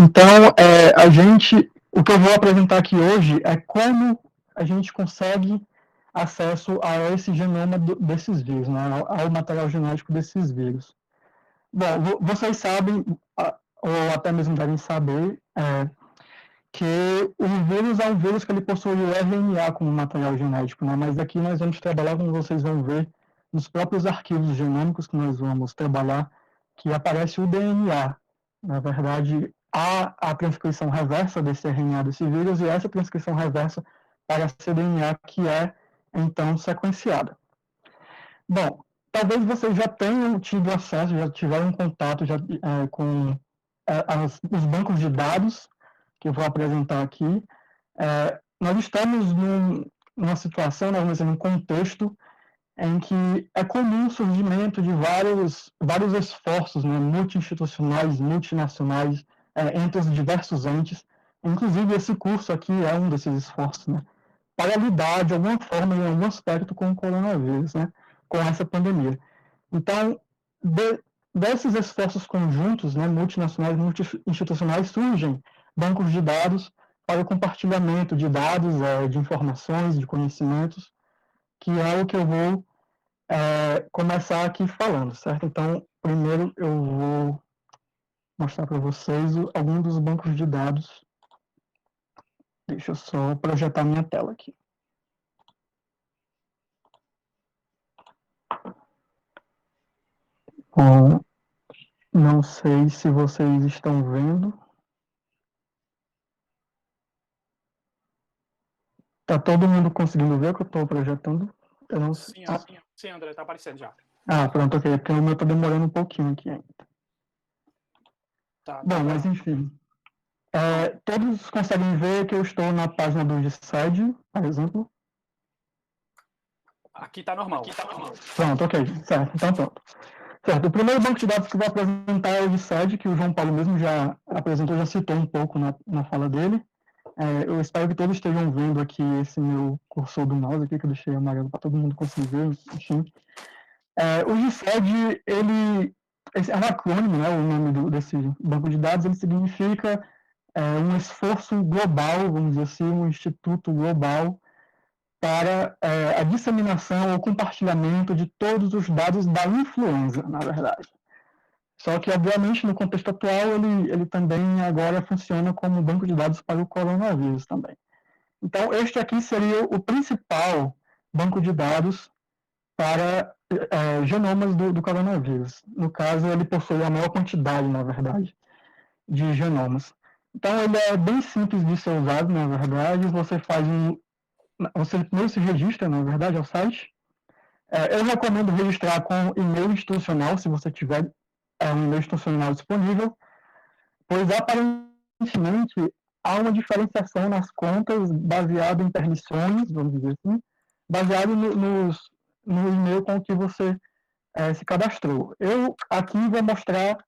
Então, o que eu vou apresentar aqui hoje é como a gente consegue acesso a esse genoma desses vírus, né, ao material genético desses vírus. Bom, vocês sabem, ou até mesmo devem saber, que o vírus é um vírus que ele possui o RNA como material genético, né? Mas aqui nós vamos trabalhar, como vocês vão ver, nos próprios arquivos genômicos que nós vamos trabalhar, que aparece o DNA. Na verdade, há a transcrição reversa desse RNA desse vírus e essa transcrição reversa para esse DNA que é, então, sequenciada. Bom, talvez vocês já tenham tido acesso, já tiveram contato com os bancos de dados que eu vou apresentar aqui. Nós estamos numa situação, num contexto em que é comum o surgimento de vários esforços, né, multi-institucionais, multinacionais, entre os diversos entes. Inclusive, esse curso aqui é um desses esforços, né, para lidar de alguma forma, em algum aspecto, com o coronavírus, né, com essa pandemia. Então, desses esforços conjuntos, né, multinacionais, multi-institucionais, surgem bancos de dados para o compartilhamento de dados, de informações, de conhecimentos, que é o que eu vou começar aqui falando, certo? Então, primeiro eu vou mostrar para vocês algum dos bancos de dados. Deixa eu só projetar minha tela aqui. Bom, não sei se vocês estão vendo. Tá todo mundo conseguindo ver o que eu estou projetando? Eu não sei. Sim, André, tá aparecendo já. Pronto, ok. Porque o meu tá demorando um pouquinho aqui ainda. Tá. Bom, mas enfim. Todos conseguem ver que eu estou na página do GSED, por exemplo? Aqui tá normal. Pronto, ok. Certo, então pronto. Certo, o primeiro banco de dados que eu vou apresentar é o GSED, que o João Paulo mesmo já apresentou, já citou um pouco na fala dele. Eu espero que todos estejam vendo aqui esse meu cursor do mouse aqui, que eu deixei amarelo para todo mundo conseguir ver, enfim. O GSED, esse é um acrônimo, né, o nome desse banco de dados, ele significa um esforço global, vamos dizer assim, um instituto global para a disseminação ou compartilhamento de todos os dados da influenza, na verdade. Só que, obviamente, no contexto atual, ele também agora funciona como banco de dados para o coronavírus também. Então, este aqui seria o principal banco de dados para genomas do coronavírus. No caso, ele possui a maior quantidade, na verdade, de genomas. Então, ele é bem simples de ser usado, na verdade. Você primeiro se registra, na verdade, ao site. Eu recomendo registrar com e-mail institucional, se você tiver um e-mail institucional disponível, pois aparentemente há uma diferenciação nas contas baseado em permissões, vamos dizer assim, baseado no e-mail com que você se cadastrou. Eu aqui vou mostrar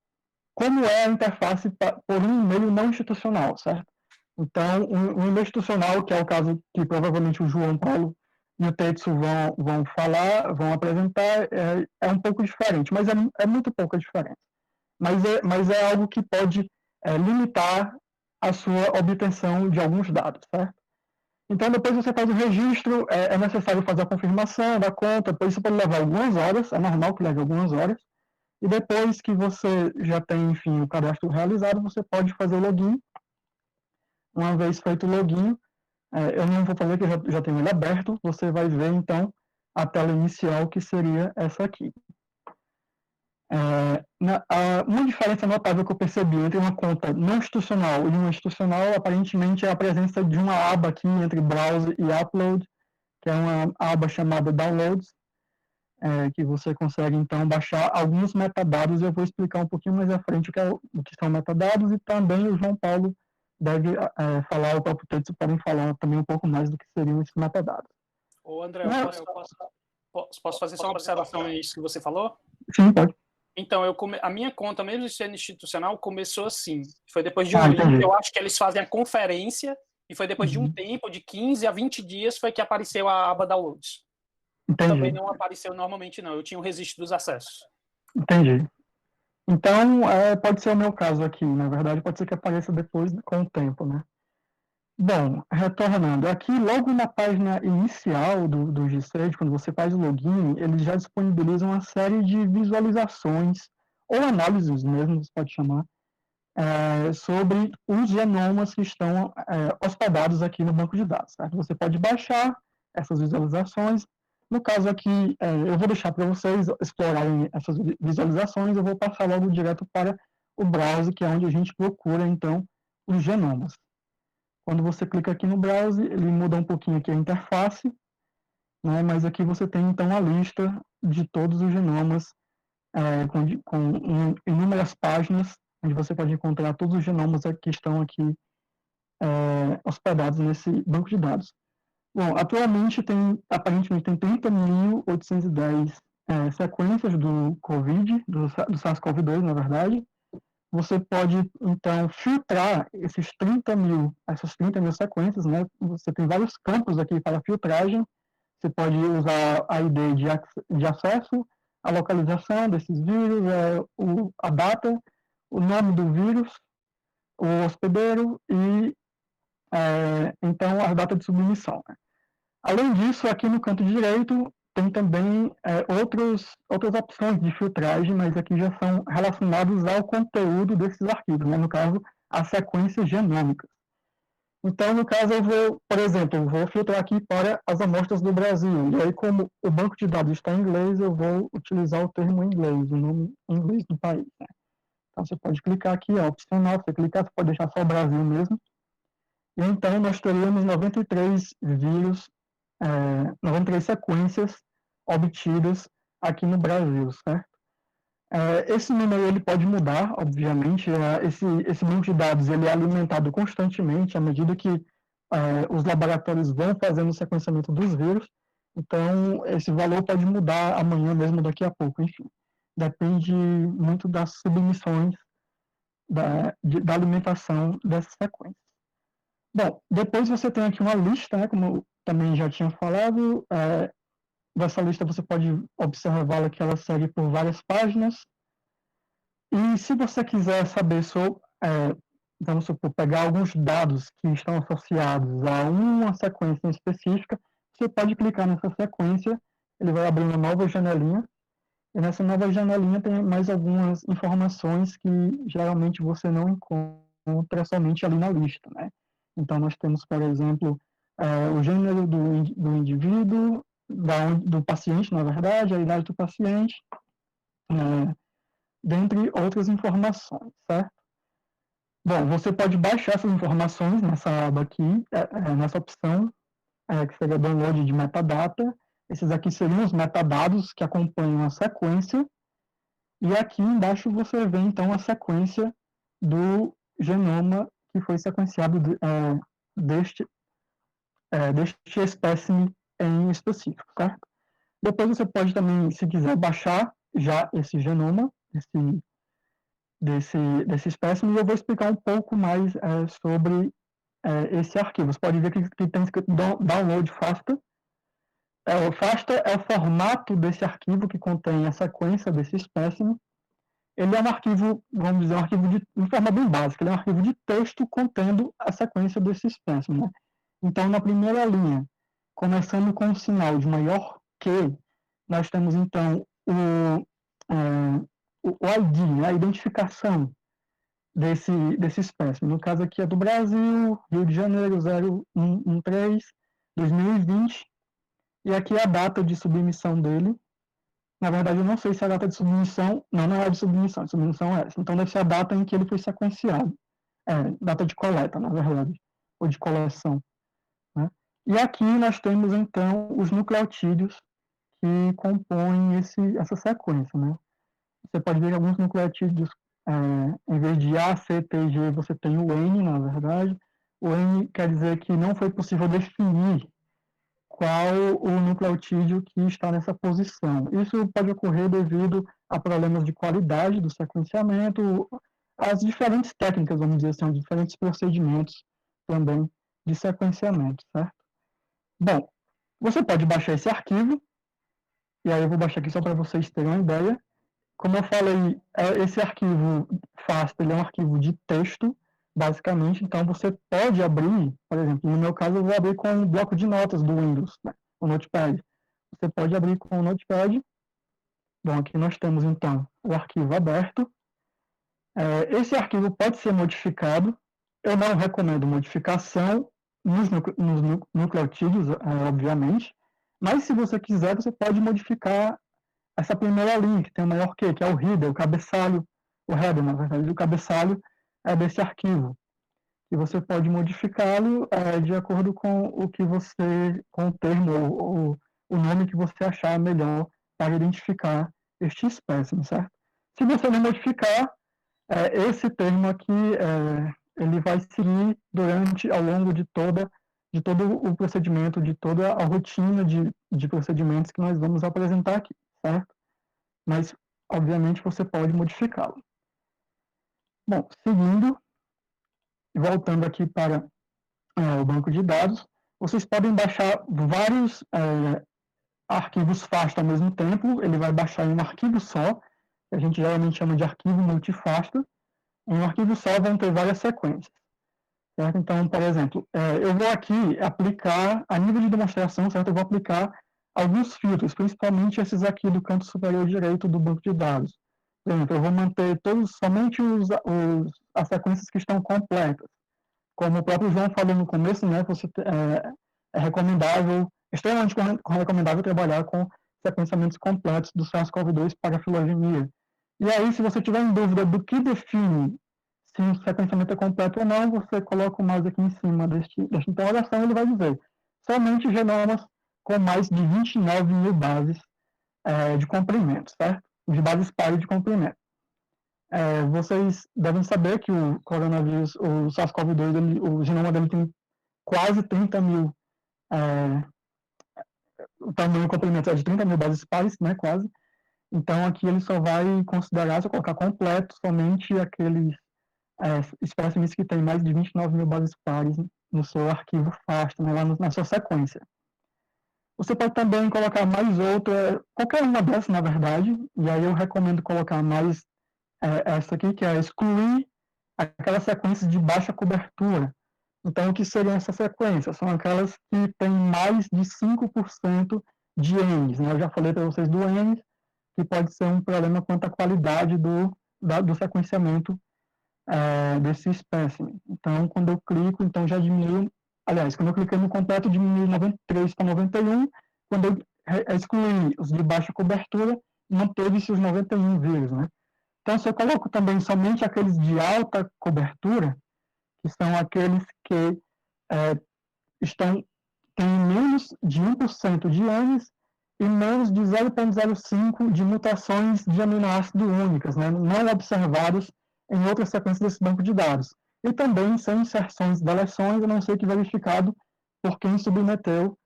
como é a interface por um e-mail não institucional, certo? Então, um e-mail institucional, que é o caso que provavelmente o João Paulo e o Tetsu vão falar, vão apresentar, é um pouco diferente, mas é muito pouca diferença. Mas é algo que pode limitar a sua obtenção de alguns dados, certo? Então, depois você faz o registro, é necessário fazer a confirmação da conta, depois isso pode levar algumas horas, é normal que leve algumas horas, e depois que você já tem, enfim, o cadastro realizado, você pode fazer o login. Uma vez feito o login, eu não vou fazer que eu já tenho ele aberto, você vai ver, então, a tela inicial, que seria essa aqui. Uma diferença notável que eu percebi entre uma conta não institucional e uma institucional, aparentemente, é a presença de uma aba aqui entre Browse e Upload, que é uma aba chamada Downloads, que você consegue, então, baixar alguns metadados. Eu vou explicar um pouquinho mais à frente o que são metadados, e também o João Paulo deve falar, o próprio Tetsu podem falar também um pouco mais do que seriam esses metadados. Ô, André, posso fazer só uma observação nisso que você falou? Sim, pode. Então, a minha conta, mesmo sendo institucional, começou assim. Foi depois de um link, eu acho que eles fazem a conferência, e foi depois de um tempo, de 15 a 20 dias, foi que apareceu a aba Downloads. Entendi. Também não apareceu normalmente, não. Eu tinha o registro dos acessos. Entendi. Então, pode ser o meu caso aqui, na verdade, pode ser que apareça depois com o tempo, né? Bom, retornando, aqui logo na página inicial do G-Suite, quando você faz o login, eles já disponibilizam uma série de visualizações, ou análises mesmo, você pode chamar, sobre os genomas que estão hospedados aqui no banco de dados. Certo? Você pode baixar essas visualizações. No caso aqui, eu vou deixar para vocês explorarem essas visualizações, eu vou passar logo direto para o browser, que é onde a gente procura, então, os genomas. Quando você clica aqui no browser, ele muda um pouquinho aqui a interface, né, mas aqui você tem, então, a lista de todos os genomas com inúmeras páginas, onde você pode encontrar todos os genomas que estão aqui hospedados nesse banco de dados. Bom, atualmente aparentemente tem 30.810 sequências do COVID, do SARS-CoV-2, na verdade. Você pode, então, filtrar essas 30 mil sequências, né? Você tem vários campos aqui para filtragem. Você pode usar a ID de acesso, a localização desses vírus, a data, o nome do vírus, o hospedeiro e, então, a data de submissão. Né? Além disso, aqui no canto direito, tem também outras opções de filtragem, mas aqui já são relacionados ao conteúdo desses arquivos, né? No caso, as sequências genômicas. Então, no caso, por exemplo, eu vou filtrar aqui para as amostras do Brasil. E aí, como o banco de dados está em inglês, eu vou utilizar o termo em inglês, o nome em inglês do país. Né? Então, você pode clicar aqui, opcional, você clicar, você pode deixar só o Brasil mesmo. E então, nós teríamos 93 vírus, 93 sequências obtidas aqui no Brasil, certo? Esse número ele pode mudar, obviamente. Esse banco de dados ele é alimentado constantemente à medida que os laboratórios vão fazendo o sequenciamento dos vírus. Então, esse valor pode mudar amanhã mesmo, daqui a pouco, enfim. Depende muito das submissões da alimentação dessas sequências. Bom, depois você tem aqui uma lista, né, como eu também já tinha falado. Dessa lista você pode observá-la que ela segue por várias páginas. E se você quiser saber sobre, vamos supor, pegar alguns dados que estão associados a uma sequência específica, você pode clicar nessa sequência, ele vai abrir uma nova janelinha, e nessa nova janelinha tem mais algumas informações que geralmente você não encontra somente ali na lista, né? Então, nós temos, por exemplo, o gênero do indivíduo, do paciente, na verdade, a idade do paciente, dentre outras informações, certo? Bom, você pode baixar essas informações nessa aba aqui, nessa opção, que seria download de metadata. Esses aqui seriam os metadados que acompanham a sequência. E aqui embaixo você vê, então, a sequência do genoma que foi sequenciado deste espécime em específico, certo? Depois você pode também, se quiser, baixar já esse genoma, desse espécime, e eu vou explicar um pouco mais sobre esse arquivo. Você pode ver que tem escrito download FASTA. O FASTA é o formato desse arquivo que contém a sequência desse espécime. Ele é um arquivo, vamos dizer, um arquivo de forma bem básica, ele é um arquivo de texto contendo a sequência desse espécime. Né? Então, na primeira linha, começando com o sinal de maior que, nós temos, então, o ID, né, a identificação desse espécime. No caso aqui é do Brasil, Rio de Janeiro, 0113, 2020, e aqui é a data de submissão dele. Na verdade, eu não sei se a data de submissão... Não é de submissão, a submissão é essa. Então, deve ser a data em que ele foi sequenciado. Data de coleta, na verdade, ou de coleção. Né? E aqui nós temos, então, os nucleotídeos que compõem essa sequência. Né? Você pode ver alguns nucleotídeos, em vez de A, C, T e G, você tem o N, na verdade. O N quer dizer que não foi possível definir qual o nucleotídeo que está nessa posição. Isso pode ocorrer devido a problemas de qualidade do sequenciamento, as diferentes técnicas, vamos dizer assim, diferentes procedimentos também de sequenciamento, certo? Bom, você pode baixar esse arquivo, e aí eu vou baixar aqui só para vocês terem uma ideia. Como eu falei, esse arquivo FASTA, ele é um arquivo de texto, basicamente, então você pode abrir, por exemplo, no meu caso eu vou abrir com um bloco de notas do Windows, né, o Notepad. Você pode abrir com o Notepad. Bom, aqui nós temos então o arquivo aberto. Esse arquivo pode ser modificado. Eu não recomendo modificação nos nucleotídeos, obviamente, mas se você quiser, você pode modificar essa primeira linha, que tem o maior que é o header, o cabeçalho, o header, na verdade, o cabeçalho é desse arquivo, e você pode modificá-lo de acordo com o que você, com o termo ou o nome que você achar melhor para identificar este espécime, certo? Se você não modificar, esse termo aqui, ele vai seguir ao longo de todo o procedimento, de toda a rotina de procedimentos que nós vamos apresentar aqui, certo? Mas, obviamente, você pode modificá-lo. Bom, seguindo, voltando aqui para o banco de dados, vocês podem baixar vários arquivos FASTA ao mesmo tempo. Ele vai baixar em um arquivo só, que a gente geralmente chama de arquivo multifasta. Em um arquivo só vão ter várias sequências. Certo? Então, por exemplo, eu vou aqui aplicar, a nível de demonstração, certo? Eu vou aplicar alguns filtros, principalmente esses aqui do canto superior direito do banco de dados. Por exemplo, eu vou manter somente as sequências que estão completas. Como o próprio João falou no começo, né, é recomendável, extremamente recomendável trabalhar com sequenciamentos completos do SARS-CoV-2 para a filogenia. E aí, se você tiver em dúvida do que define se o sequenciamento é completo ou não, você coloca o mouse aqui em cima desta interrogação e ele vai dizer somente genomas com mais de 29 mil bases de comprimento, certo? De bases pares de comprimento. Vocês devem saber que o coronavírus, o SARS-CoV-2, o genoma dele tem quase 30 mil, o tamanho do comprimento é de 30 mil bases pares, né, quase. Então, aqui ele só vai considerar, se eu colocar completo, somente aqueles espécimes que tem mais de 29 mil bases pares no seu arquivo FASTA, né, lá na sua sequência. Você pode também colocar mais outra, qualquer uma dessas, na verdade, e aí eu recomendo colocar mais essa aqui, que é excluir aquelas sequências de baixa cobertura. Então, o que seriam essas sequências? São aquelas que têm mais de 5% de Ns. Né? Eu já falei para vocês do Ns, que pode ser um problema quanto à qualidade do sequenciamento desse espécime. Então, quando eu clico, então já diminuiu. Aliás, quando eu cliquei no completo, diminuiu 93 para 91. Quando eu excluí os de baixa cobertura, manteve-se os 91 vírus, né? Então, se eu coloco também somente aqueles de alta cobertura, que são aqueles que têm menos de 1% de Ns e menos de 0,05 de mutações de aminoácido únicas, né, não observadas em outras sequências desse banco de dados. E também sem inserções e deleções, a não ser que verificado por quem submeteu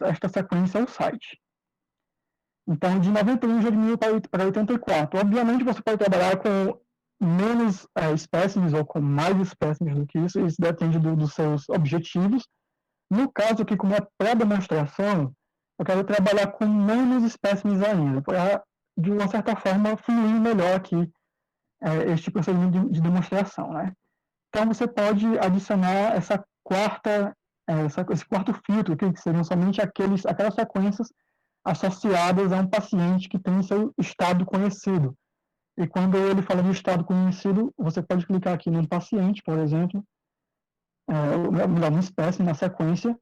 esta sequência ao site. Então, de 91 já diminuiu para 84. Obviamente, você pode trabalhar com menos espécimes ou com mais espécimes do que isso depende dos seus objetivos. No caso aqui, como é pré-demonstração, eu quero trabalhar com menos espécimes ainda, para, de uma certa forma, fluir melhor aqui este procedimento de demonstração, né? Então, você pode adicionar esse quarto filtro, que seriam somente aquelas sequências associadas a um paciente que tem seu estado conhecido. E quando ele fala de estado conhecido, você pode clicar aqui num paciente, por exemplo, numa espécie, na sequência,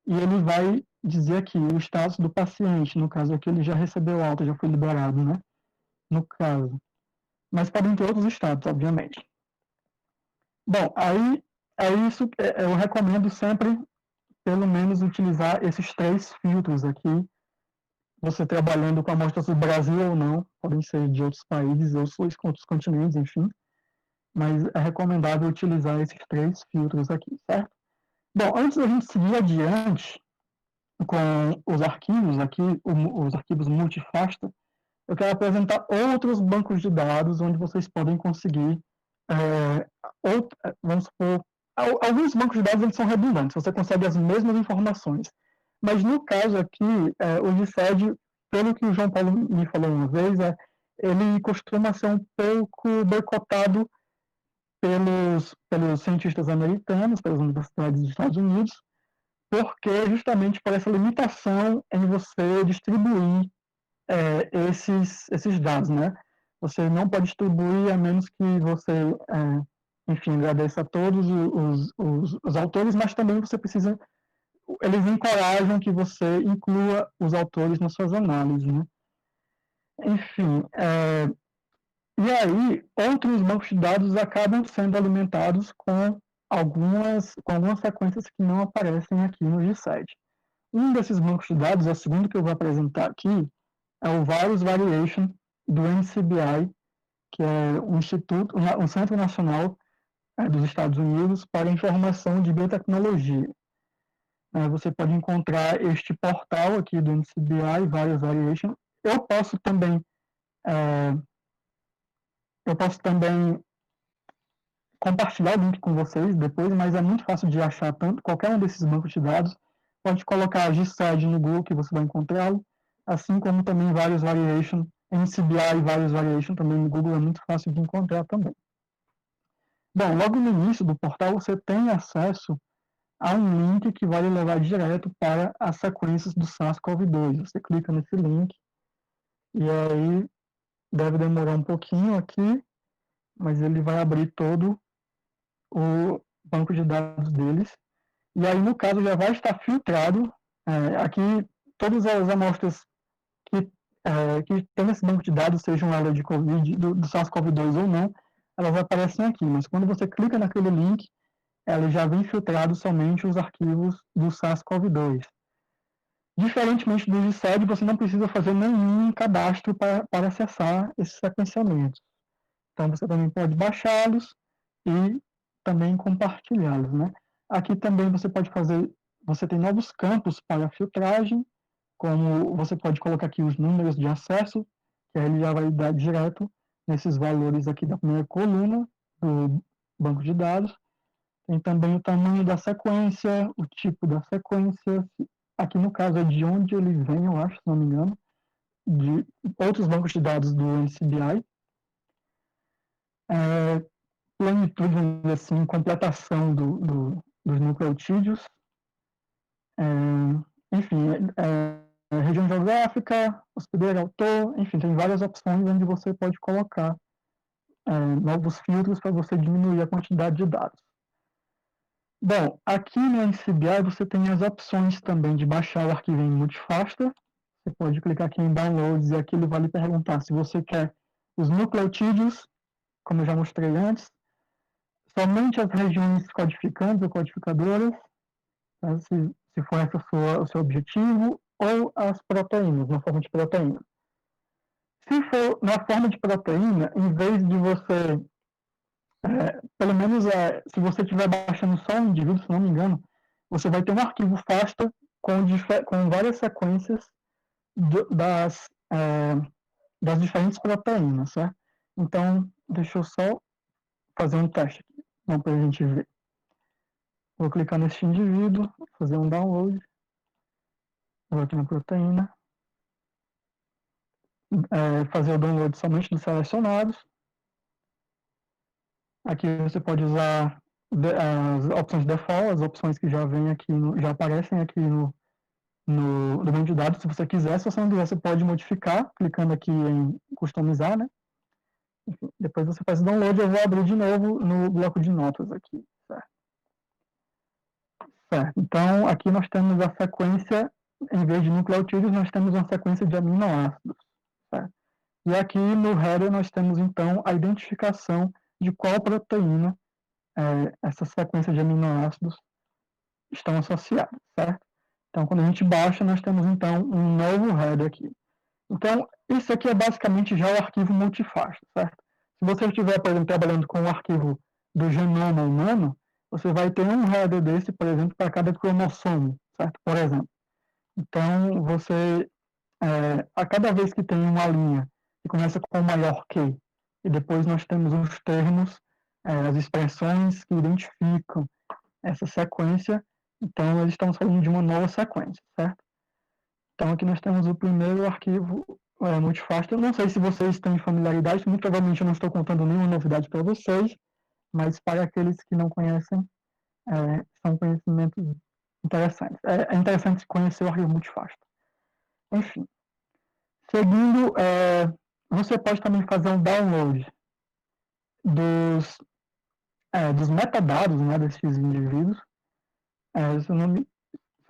e ele vai dizer aqui o status do paciente. No caso aqui, ele já recebeu alta, já foi liberado, né? No caso. Mas podem ter outros estados, obviamente. Bom, aí isso, eu recomendo sempre, pelo menos, utilizar esses 3 filtros aqui. Você trabalhando com amostras do Brasil ou não, podem ser de outros países, outros continentes, enfim. Mas é recomendável utilizar esses 3 filtros aqui, certo? Bom, antes da gente seguir adiante com os arquivos aqui, os arquivos multifasta, eu quero apresentar outros bancos de dados onde vocês podem conseguir, vamos supor, alguns bancos de dados eles são redundantes, você consegue as mesmas informações. Mas no caso aqui, o GISED, pelo que o João Paulo me falou uma vez, ele costuma ser um pouco boicotado pelos cientistas americanos, pelas universidades dos Estados Unidos, porque justamente por essa limitação em você distribuir esses dados, né? Você não pode distribuir a menos que você, enfim, agradeça a todos os autores, mas também você precisa, eles encorajam que você inclua os autores nas suas análises, né? Enfim, e aí outros bancos de dados acabam sendo alimentados com algumas sequências que não aparecem aqui no GSID. Um desses bancos de dados, é o segundo que eu vou apresentar aqui, é o Virus Variation do NCBI, que é um Centro Nacional dos Estados Unidos para a Informação de Biotecnologia. Você pode encontrar este portal aqui do NCBI, Virus Variation. Eu posso também compartilhar o link com vocês depois, mas é muito fácil de achar qualquer um desses bancos de dados. Pode colocar GSID no Google que você vai encontrá-lo, assim como também Virus Variation, NCBI e Virus Variation também no Google, é muito fácil de encontrar também. Bom, logo no início do portal você tem acesso a um link que vai levar direto para as sequências do SARS-CoV-2. Você clica nesse link e aí deve demorar um pouquinho aqui, mas ele vai abrir todo o banco de dados deles. E aí, no caso, já vai estar filtrado. Aqui, todas as amostras que tem nesse banco de dados, sejam elas de COVID, do SARS-CoV-2 ou não, elas aparecem aqui. Mas quando você clica naquele link, ela já vem filtrado somente os arquivos do SARS-CoV-2. Diferentemente do GSID, você não precisa fazer nenhum cadastro para acessar esses sequenciamentos. Então, você também pode baixá-los e também compartilhá-los, né? Aqui também você tem novos campos para filtragem, como você pode colocar aqui os números de acesso, que aí ele já vai dar direto nesses valores aqui da primeira coluna do banco de dados. Tem também o tamanho da sequência, o tipo da sequência, aqui no caso é de onde ele vem, eu acho, se não me engano, de outros bancos de dados do NCBI. Plenitude, assim, completação dos nucleotídeos, enfim, região geográfica, hospedeiro, autor, enfim, tem várias opções onde você pode colocar novos filtros para você diminuir a quantidade de dados. Bom, aqui no NCBI você tem as opções também de baixar o arquivo em multifactor. Você pode clicar aqui em Downloads e aqui ele vai lhe perguntar se você quer os nucleotídeos, como eu já mostrei antes, somente as regiões codificantes ou codificadoras, tá? Se for esse o seu objetivo, ou as proteínas, na forma de proteína. Se for na forma de proteína, em vez de você, pelo menos se você estiver baixando só um indivíduo, se não me engano, você vai ter um arquivo FASTA com várias sequências das diferentes proteínas, certo? Então, deixa eu só fazer um teste aqui, para a gente ver. Vou clicar nesse indivíduo, fazer um download. Vou aqui na proteína. Fazer o download somente dos selecionados. Aqui você pode usar as opções default, as opções que já vêm aqui, já aparecem aqui no banco de dados. Se você quiser, se você não quiser, você pode modificar, clicando aqui em customizar, né? Enfim, depois você faz o download, eu vou abrir de novo no bloco de notas aqui, certo? Então, aqui nós temos a sequência, em vez de nucleotídeos, nós temos uma sequência de aminoácidos, certo? E aqui no header nós temos, então, a identificação de qual proteína essa sequência de aminoácidos estão associadas, certo? Então, quando a gente baixa, nós temos, então, um novo header aqui. Então, isso aqui é basicamente já o arquivo multifactor, certo? Se você estiver, por exemplo, trabalhando com o arquivo do genoma humano, você vai ter um header desse, por exemplo, para cada cromossomo, certo? Por exemplo. Então, a cada vez que tem uma linha que começa com o maior Q, e depois nós temos os termos, as expressões que identificam essa sequência, então eles estão falando de uma nova sequência, certo? Então aqui nós temos o primeiro arquivo multifasta. Não sei se vocês têm familiaridade, muito provavelmente eu não estou contando nenhuma novidade para vocês, mas para aqueles que não conhecem, são conhecimentos interessantes. É interessante conhecer o arquivo multifasta. Enfim, seguindo, você pode também fazer um download dos metadados, né, desses indivíduos. Se eu não me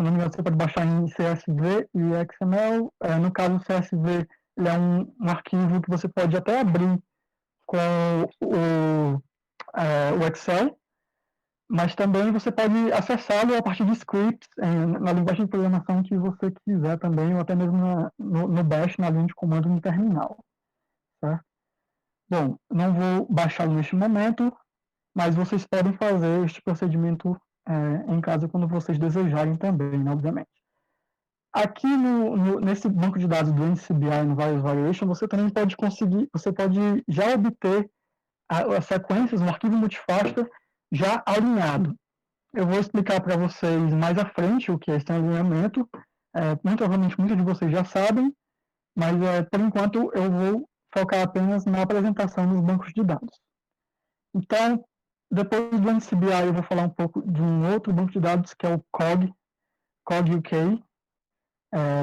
engano, você pode baixar em CSV e XML. No caso, o CSV ele é um arquivo que você pode até abrir com o Excel, mas também você pode acessá-lo a partir de scripts na linguagem de programação que você quiser também, ou até mesmo no Bash, na linha de comando no terminal. Certo? Bom, não vou baixá-lo neste momento, mas vocês podem fazer este procedimento em casa quando vocês desejarem também, né, obviamente. Aqui nesse banco de dados do NCBI, no Various Variation, você também pode já obter as sequências, um arquivo multifasta já alinhado. Eu vou explicar para vocês mais à frente o que é esse alinhamento. Muito provavelmente muitos de vocês já sabem, mas por enquanto eu vou focar apenas na apresentação dos bancos de dados. Então, depois do NCBI, eu vou falar um pouco de um outro banco de dados que é o COG UK.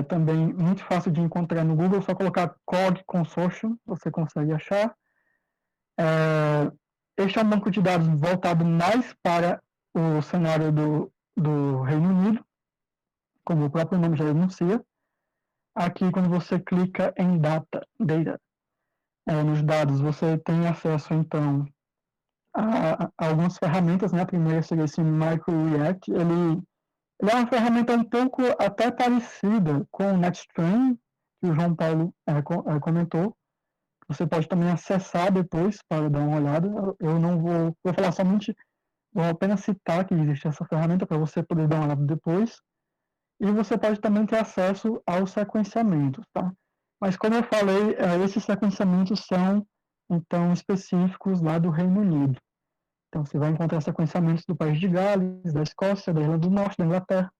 Também muito fácil de encontrar no Google, só colocar COG Consortium, você consegue achar. Este é um banco de dados voltado mais para o cenário do Reino Unido, como o próprio nome já denuncia. Aqui, quando você clica em Data, nos dados, você tem acesso, então, a algumas ferramentas, né? A primeira seria esse MicroReact. Ele é uma ferramenta um pouco até parecida com o NetStream, que o João Paulo comentou. Você pode também acessar depois para dar uma olhada. Eu não vou falar somente, vou apenas citar que existe essa ferramenta para você poder dar uma olhada depois. E você pode também ter acesso aos sequenciamentos, tá? Mas como eu falei, esses sequenciamentos são, então, específicos lá do Reino Unido. Então, você vai encontrar sequenciamentos do país de Gales, da Escócia, da Irlanda do Norte, da Inglaterra,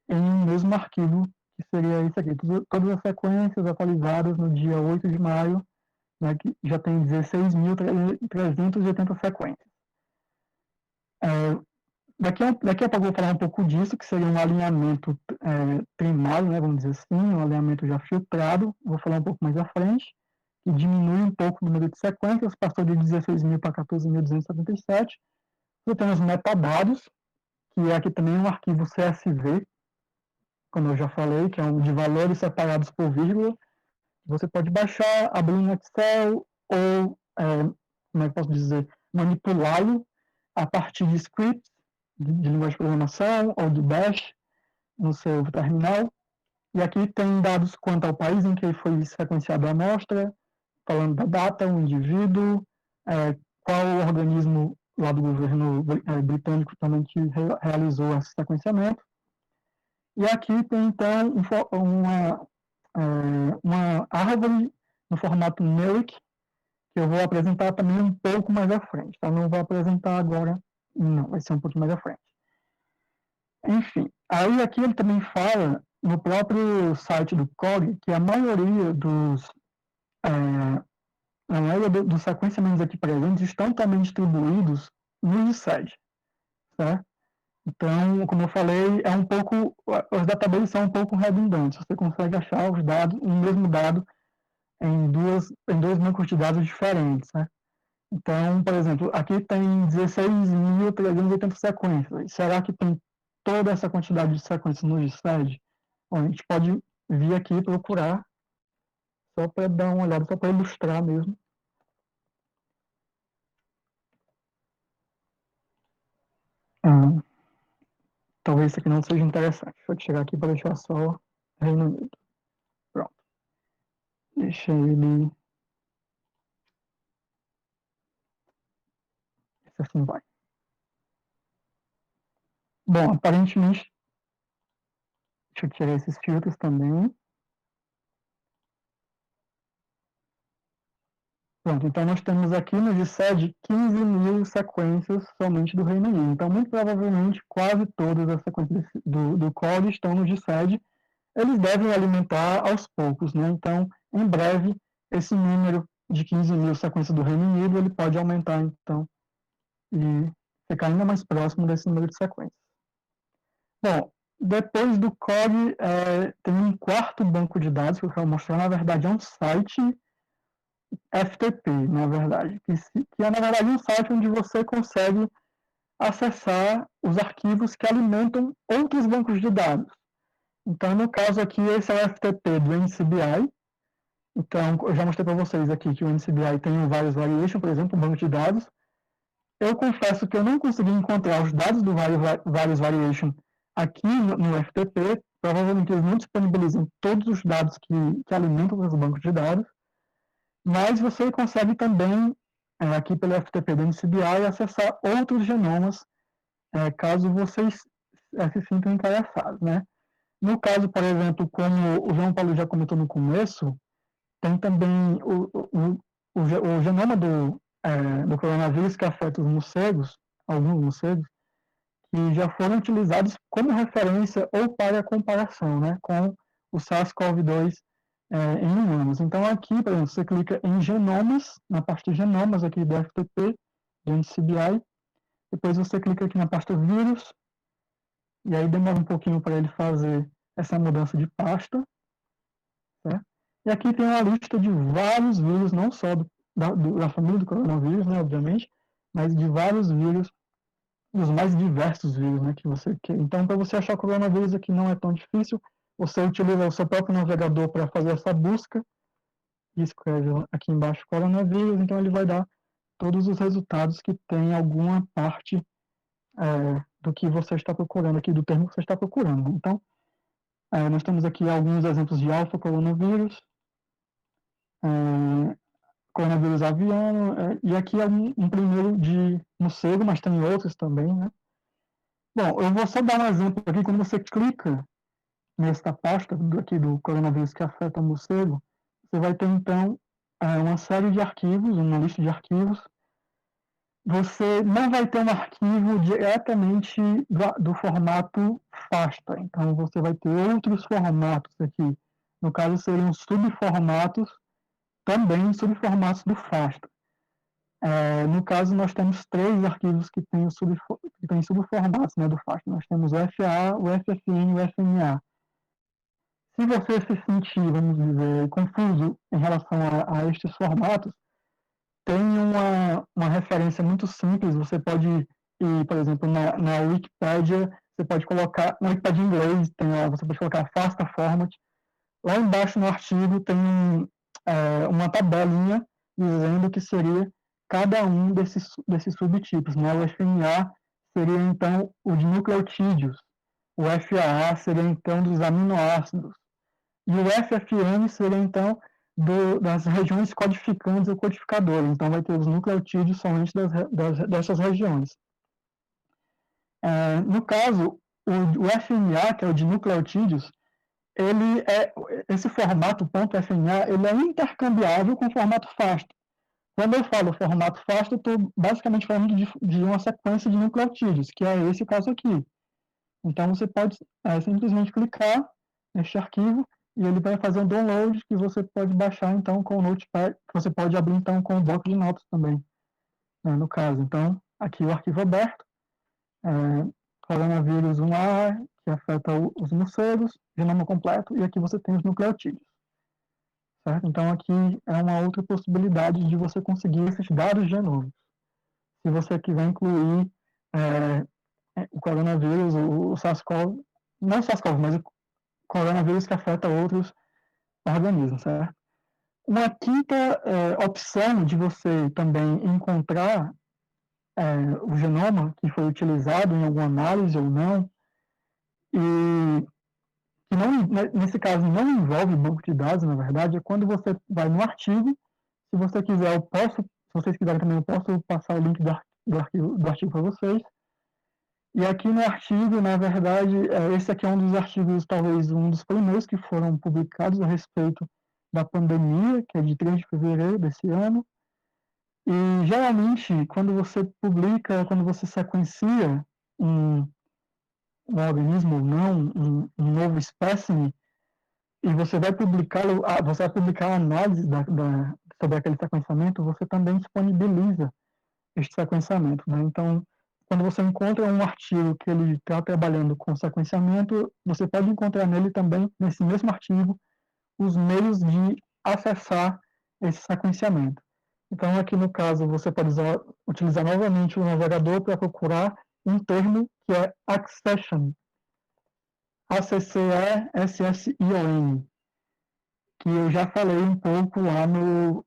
em um mesmo arquivo, que seria isso aqui. Todas as sequências atualizadas no dia 8 de maio, né, que já tem 16.380 sequências. Daqui a pouco eu vou falar um pouco disso, que seria um alinhamento trimado, né, vamos dizer assim, um alinhamento já filtrado. Vou falar um pouco mais à frente, que diminui um pouco o número de sequências, passou de 16.000 para 14.277. Você tem os metadados, que é aqui também um arquivo CSV, como eu já falei, que é um de valores separados por vírgula. Você pode baixar, abrir no Excel ou, como é que eu posso dizer, manipulá-lo a partir de scripts de linguagem de programação ou de Bash no seu terminal. E aqui tem dados quanto ao país em que foi sequenciada a amostra, falando da data, o indivíduo, qual o organismo lá do governo britânico também que realizou esse sequenciamento. E aqui tem, então, uma árvore no formato numeric, que eu vou apresentar também um pouco mais à frente. Tá? Não vou apresentar agora, não, vai ser um pouquinho mais à frente. Enfim, aí aqui ele também fala, no próprio site do COG, que a maioria dos sequenciamentos aqui presentes estão também distribuídos no GSED, certo? Então, como eu falei, os databases são um pouco redundantes. Você consegue achar os dados, o mesmo dado em dois bancos de dados diferentes, né? Então, por exemplo, aqui tem 16.380 sequências. Será que tem toda essa quantidade de sequências no GSED? Bom, a gente pode vir aqui e procurar, só para dar uma olhada, só para ilustrar mesmo. Talvez isso aqui não seja interessante. Deixa eu tirar aqui para deixar só Reino Unido. Pronto. Deixa ele... Assim vai. Bom, aparentemente... Deixa eu tirar esses filtros também. Pronto, então nós temos aqui no GSED 15.000 sequências somente do Reino Unido. Então, muito provavelmente, quase todas as sequências do COG estão no GSED. eles devem alimentar aos poucos, né? Então, em breve, esse número de 15 mil sequências do Reino Unido, ele pode aumentar, então, e ficar ainda mais próximo desse número de sequências. Bom, depois do COG, tem um quarto banco de dados que eu quero mostrar, na verdade, é um site FTP, na verdade, que é, na verdade, um site onde você consegue acessar os arquivos que alimentam outros bancos de dados. Então, no caso aqui, esse é o FTP do NCBI. Então, eu já mostrei para vocês aqui que o NCBI tem o Various Variation, por exemplo, um banco de dados. Eu confesso que eu não consegui encontrar os dados do Various Variation aqui no FTP. Provavelmente eles não disponibilizam todos os dados que alimentam os bancos de dados. Mas você consegue também, aqui pelo FTP do NCBI, acessar outros genomas, caso vocês se sintam interessados, né? No caso, por exemplo, como o João Paulo já comentou no começo, tem também o genoma do coronavírus que afeta os morcegos, alguns morcegos, que já foram utilizados como referência ou para comparação, né, com o SARS-CoV-2 em humanos. Então, aqui, por exemplo, você clica em genomas, na parte de genomas aqui do FTP, do NCBI, depois você clica aqui na pasta vírus, e aí demora um pouquinho para ele fazer essa mudança de pasta, certo? E aqui tem uma lista de vários vírus, não só da família do coronavírus, né, obviamente, mas de vários vírus, dos mais diversos vírus, né, que você quer. Então, para você achar o coronavírus aqui não é tão difícil, você utiliza o seu próprio navegador para fazer essa busca, e escreve aqui embaixo coronavírus, então ele vai dar todos os resultados que tem alguma parte do que você está procurando aqui, do termo que você está procurando. Então, nós temos aqui alguns exemplos de alfa-coronavírus, coronavírus aviano, e aqui é um primeiro de morcego, mas tem outros também, né? Bom, eu vou só dar um exemplo aqui. Quando você clica nesta pasta aqui do coronavírus que afeta o morcego, você vai ter, então, uma série de arquivos, uma lista de arquivos. Você não vai ter um arquivo diretamente do formato FASTA. Então, você vai ter outros formatos aqui. No caso, seriam subformatos, também subformatos do FASTA. No caso, nós temos 3 arquivos que têm subformatos, né, do FASTA. Nós temos o FAA, o FFN e o FMA. Se você se sentir, vamos dizer, confuso em relação a estes formatos, tem uma referência muito simples. Você pode ir, por exemplo, na Wikipédia, você pode colocar, na Wikipédia em inglês, você pode colocar FASTA Format. Lá embaixo no artigo tem uma tabelinha dizendo que seria cada um desses subtipos, né? O FMA seria, então, o de nucleotídeos. O FAA seria, então, dos aminoácidos. E o FFN seria, então, das regiões codificantes ou codificadoras. Então, vai ter os nucleotídeos somente dessas regiões. No caso, o FMA, que é o de nucleotídeos, esse formato .FMA, ele é intercambiável com o formato FASTA. Quando eu falo formato FASTA, eu estou basicamente falando de uma sequência de nucleotídeos, que é esse caso aqui. Então, você pode simplesmente clicar neste arquivo e ele vai fazer um download que você pode baixar, então, com o Notepad, que você pode abrir, então, com o bloco de notas também, no caso. Então, aqui o arquivo aberto, coronavírus 1A, que afeta os morcegos, genoma completo, e aqui você tem os nucleotídeos. Certo? Então, aqui é uma outra possibilidade de você conseguir esses dados genômicos. Se você quiser incluir o coronavírus, o SARS-CoV, não o SARS-CoV, mas o coronavírus que afeta outros organismos, certo? Uma quinta opção de você também encontrar o genoma que foi utilizado em alguma análise ou não, e que não, nesse caso não envolve banco de dados, na verdade, é quando você vai no artigo. Se você quiser, se vocês quiserem também, eu posso passar o link do artigo para vocês. E aqui no artigo, na verdade, esse aqui é um dos artigos, talvez um dos primeiros que foram publicados a respeito da pandemia, que é de 3 de fevereiro desse ano. E, geralmente, quando você publica, quando você sequencia um organismo ou não, um novo espécime, e você vai publicar a análise sobre aquele sequenciamento, você também disponibiliza este sequenciamento, né? Então, quando você encontra um artigo que ele está trabalhando com sequenciamento, você pode encontrar nele também, nesse mesmo artigo, os meios de acessar esse sequenciamento. Então, aqui no caso, você pode utilizar novamente o navegador para procurar um termo que é accession, ACCESSION, que eu já falei um pouco lá nos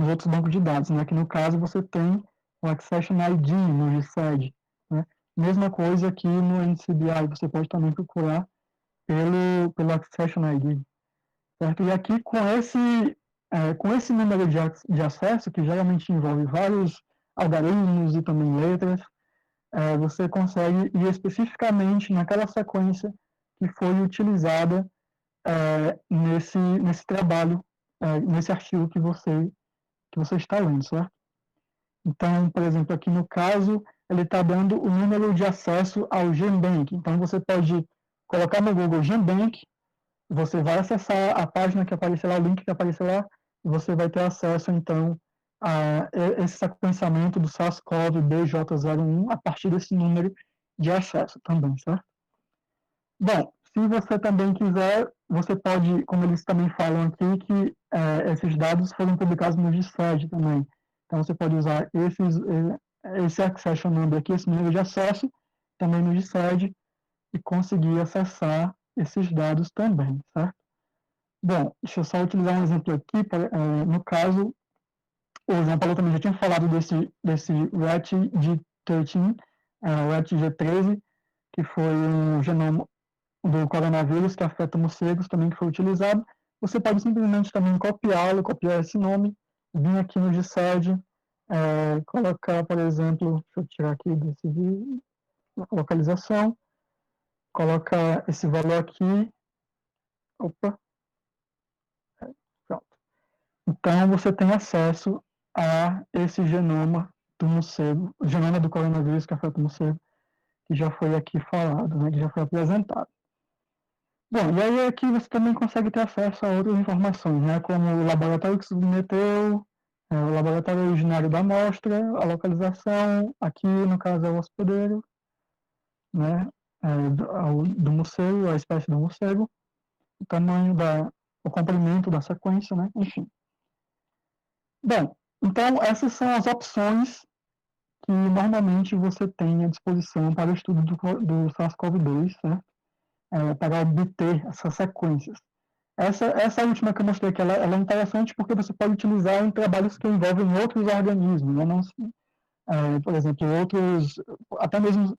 outros bancos de dados, né? Que no caso você tem o Accession ID no GSED, né? Mesma coisa que no NCBI, você pode também procurar pelo Accession ID, certo? E aqui com esse número de acesso, que geralmente envolve vários algarismos e também letras, você consegue ir especificamente naquela sequência que foi utilizada nesse trabalho, nesse artigo que você está lendo, certo? Então, por exemplo, aqui no caso, ele está dando o número de acesso ao GenBank. Então, você pode colocar no Google GenBank, você vai acessar a página que aparecer lá, o link que aparecer lá, e você vai ter acesso, então, a esse sequenciamento do SARS-CoV BJ01 a partir desse número de acesso também, certo? Bom, se você também quiser, você pode, como eles também falam aqui, que esses dados foram publicados no GISAID também. Então, você pode usar esse accession number aqui, esse número de acesso, também no GISAID, e conseguir acessar esses dados também, certo? Bom, deixa eu só utilizar um exemplo aqui. No caso, o João Paulo também já tinha falado desse RAT-G13, RAT-G13, que foi um genoma do coronavírus que afeta morcegos também, que foi utilizado. Você pode simplesmente também copiar esse nome, vir aqui no GSED, colocar, por exemplo, deixa eu tirar aqui desse vídeo, localização, colocar esse valor aqui, opa, pronto. Então, você tem acesso a esse genoma do morcego, o genoma do coronavírus que afeta o morcego, que já foi aqui falado, né, que já foi apresentado. Bom, e aí aqui você também consegue ter acesso a outras informações, né, como o laboratório que submeteu, o laboratório originário da amostra, a localização, aqui no caso é o hospedeiro, né, do morcego, a espécie do morcego, o tamanho o comprimento da sequência, né, enfim. Bom, então essas são as opções que normalmente você tem à disposição para o estudo do SARS-CoV-2, certo? Para obter essas sequências. Essa última que eu mostrei aqui, ela é interessante porque você pode utilizar em trabalhos que envolvem outros organismos, né? Não, por exemplo, até mesmo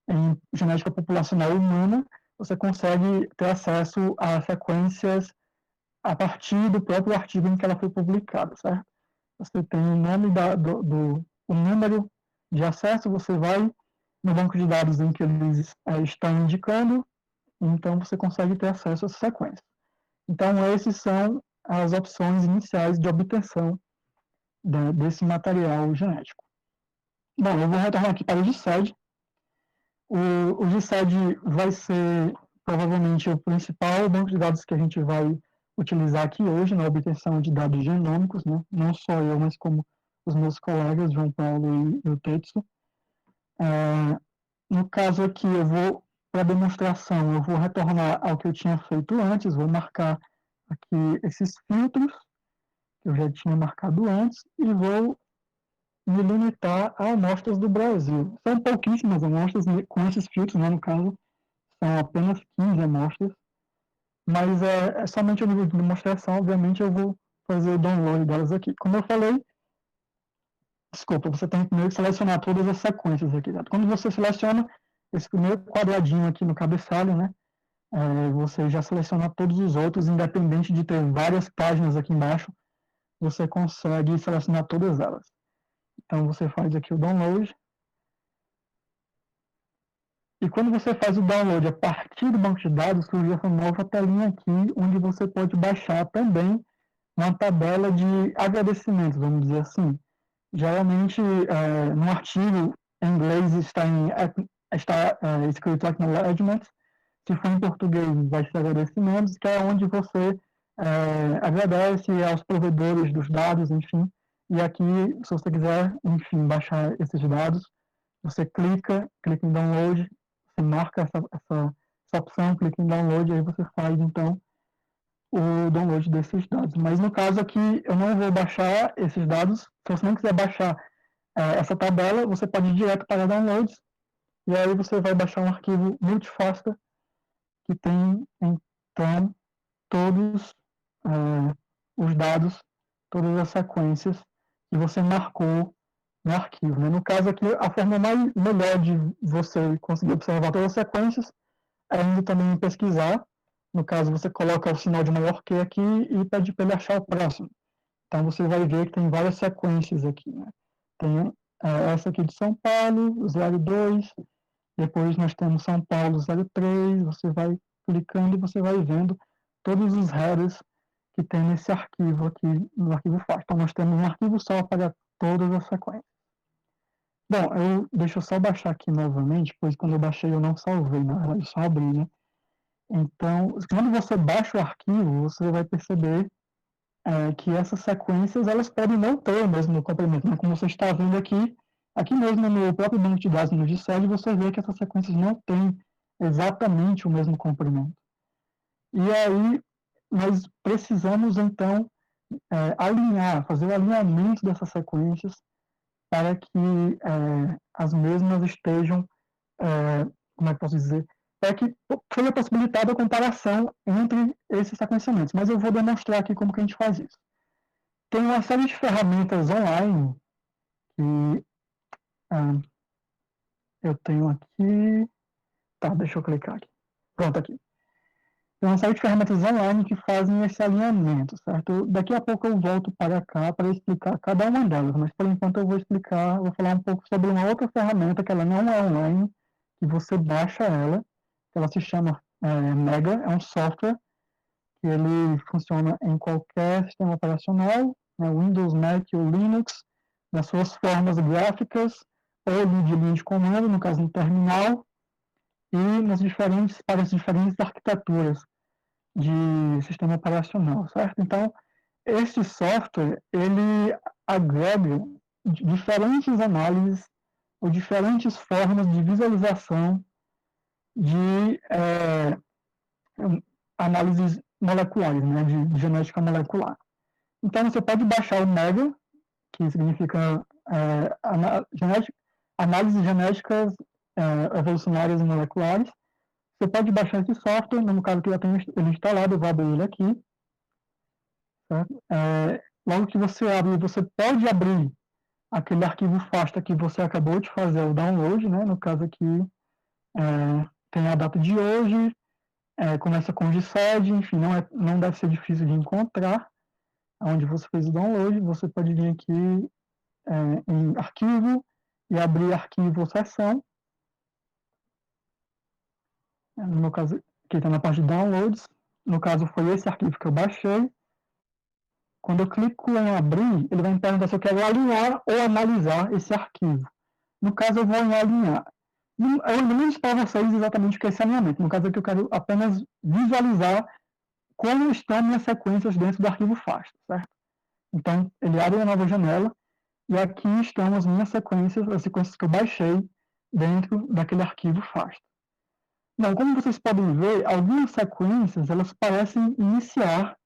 em genética populacional humana, você consegue ter acesso a sequências a partir do próprio artigo em que ela foi publicada, certo? Você tem o nome o número de acesso, você vai no banco de dados em que eles estão indicando, então você consegue ter acesso a essa sequência. Então, essas são as opções iniciais de obtenção desse material genético. Bom, eu vou retornar aqui para o GISAID. O GISAID vai ser provavelmente o principal banco de dados que a gente vai utilizar aqui hoje na obtenção de dados genômicos, né? Não só eu, mas como os meus colegas, João Paulo e o Tetsu. No caso aqui, para demonstração, eu vou retornar ao que eu tinha feito antes, vou marcar aqui esses filtros, que eu já tinha marcado antes, e vou me limitar a amostras do Brasil. São pouquíssimas amostras com esses filtros, né, no caso, são apenas 15 amostras, mas é somente a nível de demonstração, obviamente eu vou fazer o download delas aqui. Como eu falei, desculpa, você tem primeiro que selecionar todas as sequências aqui. Tá? Quando você seleciona esse primeiro quadradinho aqui no cabeçalho, né, você já seleciona todos os outros, independente de ter várias páginas aqui embaixo, você consegue selecionar todas elas. Então, você faz aqui o download. E quando você faz o download a partir do banco de dados, surge essa nova telinha aqui, onde você pode baixar também uma tabela de agradecimentos, vamos dizer assim. Geralmente, no artigo em inglês está escrito acknowledgement, Se for em português, vai ser agradecimentos, que é onde você agradece aos provedores dos dados, enfim. E aqui, se você quiser, enfim, baixar esses dados, você clica em download, você marca essa opção, clica em download, e aí você faz, então, o download desses dados. Mas no caso aqui, eu não vou baixar esses dados. Se você não quiser baixar essa tabela, você pode ir direto para downloads, e aí você vai baixar um arquivo multifasta que tem, então, todos os dados, todas as sequências que você marcou no arquivo. Né? No caso aqui, a forma melhor de você conseguir observar todas as sequências é indo também pesquisar. No caso, você coloca o sinal de maior que aqui e pede para ele achar o próximo. Então, você vai ver que tem várias sequências aqui. Né? Tem essa aqui de São Paulo, 02, depois nós temos São Paulo 03, você vai clicando e você vai vendo todos os headers que tem nesse arquivo aqui, no arquivo FAST. Então, nós temos um arquivo só para todas as sequências. Bom, deixa eu só baixar aqui novamente, pois quando eu baixei eu não salvei, na verdade, eu só abri, né? Então, quando você baixa o arquivo, você vai perceber que essas sequências, elas podem não ter o mesmo comprimento, né? Como você está vendo aqui mesmo no próprio banco de dados no GSED, você vê que essas sequências não têm exatamente o mesmo comprimento. E aí, nós precisamos, então, fazer o alinhamento dessas sequências para que as mesmas estejam, como é que posso dizer, para que seja possibilitada a comparação entre esses sequenciamentos. Mas eu vou demonstrar aqui como que a gente faz isso. Tem uma série de ferramentas online que eu tenho aqui. Tá, deixa eu clicar aqui. Pronto, aqui. Tem uma série de ferramentas online que fazem esse alinhamento, certo? Daqui a pouco eu volto para cá para explicar cada uma delas, mas por enquanto eu vou falar um pouco sobre uma outra ferramenta que ela não é online, que você baixa ela se chama Mega, é um software que ele funciona em qualquer sistema operacional, né, Windows, Mac ou Linux, nas suas formas gráficas ou de linha de comando, no caso no terminal, e para as diferentes arquiteturas de sistema operacional, certo? Então, este software, ele agrega diferentes análises ou diferentes formas de visualização de análises moleculares, né, de genética molecular. Então, você pode baixar o Mega, que significa análises genéticas evolucionárias e moleculares. Você pode baixar esse software, no caso que eu já tenho ele instalado, eu vou abrir ele aqui. Certo? Logo que você abre, você pode abrir aquele arquivo FASTA que você acabou de fazer o download, né? No caso aqui, tem a data de hoje, começa com GSED, enfim, não deve ser difícil de encontrar onde você fez o download. Você pode vir aqui em arquivo e abrir arquivo seção. No meu caso, aqui está na parte de downloads. No caso, foi esse arquivo que eu baixei. Quando eu clico em abrir, ele vai me perguntar se eu quero alinhar ou analisar esse arquivo. No caso, eu vou em alinhar. Eu não disse para vocês exatamente o que é esse alinhamento. No caso aqui, eu quero apenas visualizar como estão minhas sequências dentro do arquivo FASTA, certo? Então, ele abre uma nova janela e aqui estão as minhas sequências, as sequências que eu baixei dentro daquele arquivo FASTA. Bom, como vocês podem ver, algumas sequências, elas parecem iniciar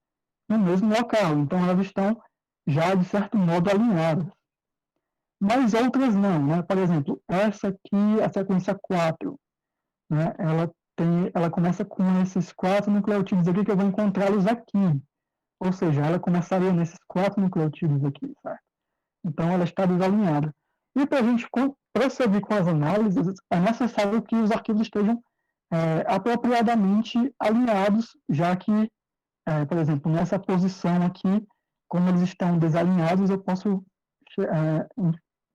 no mesmo local, então elas estão já, de certo modo, alinhadas. Mas outras não, né? Por exemplo, essa aqui, a sequência 4, né? Ela começa com esses 4 nucleotídeos aqui, que eu vou encontrá-los aqui. Ou seja, ela começaria nesses 4 nucleotídeos aqui, certo? Então, ela está desalinhada. E para a gente prosseguir com as análises, é necessário que os arquivos estejam apropriadamente alinhados, já que, por exemplo, nessa posição aqui, como eles estão desalinhados, eu posso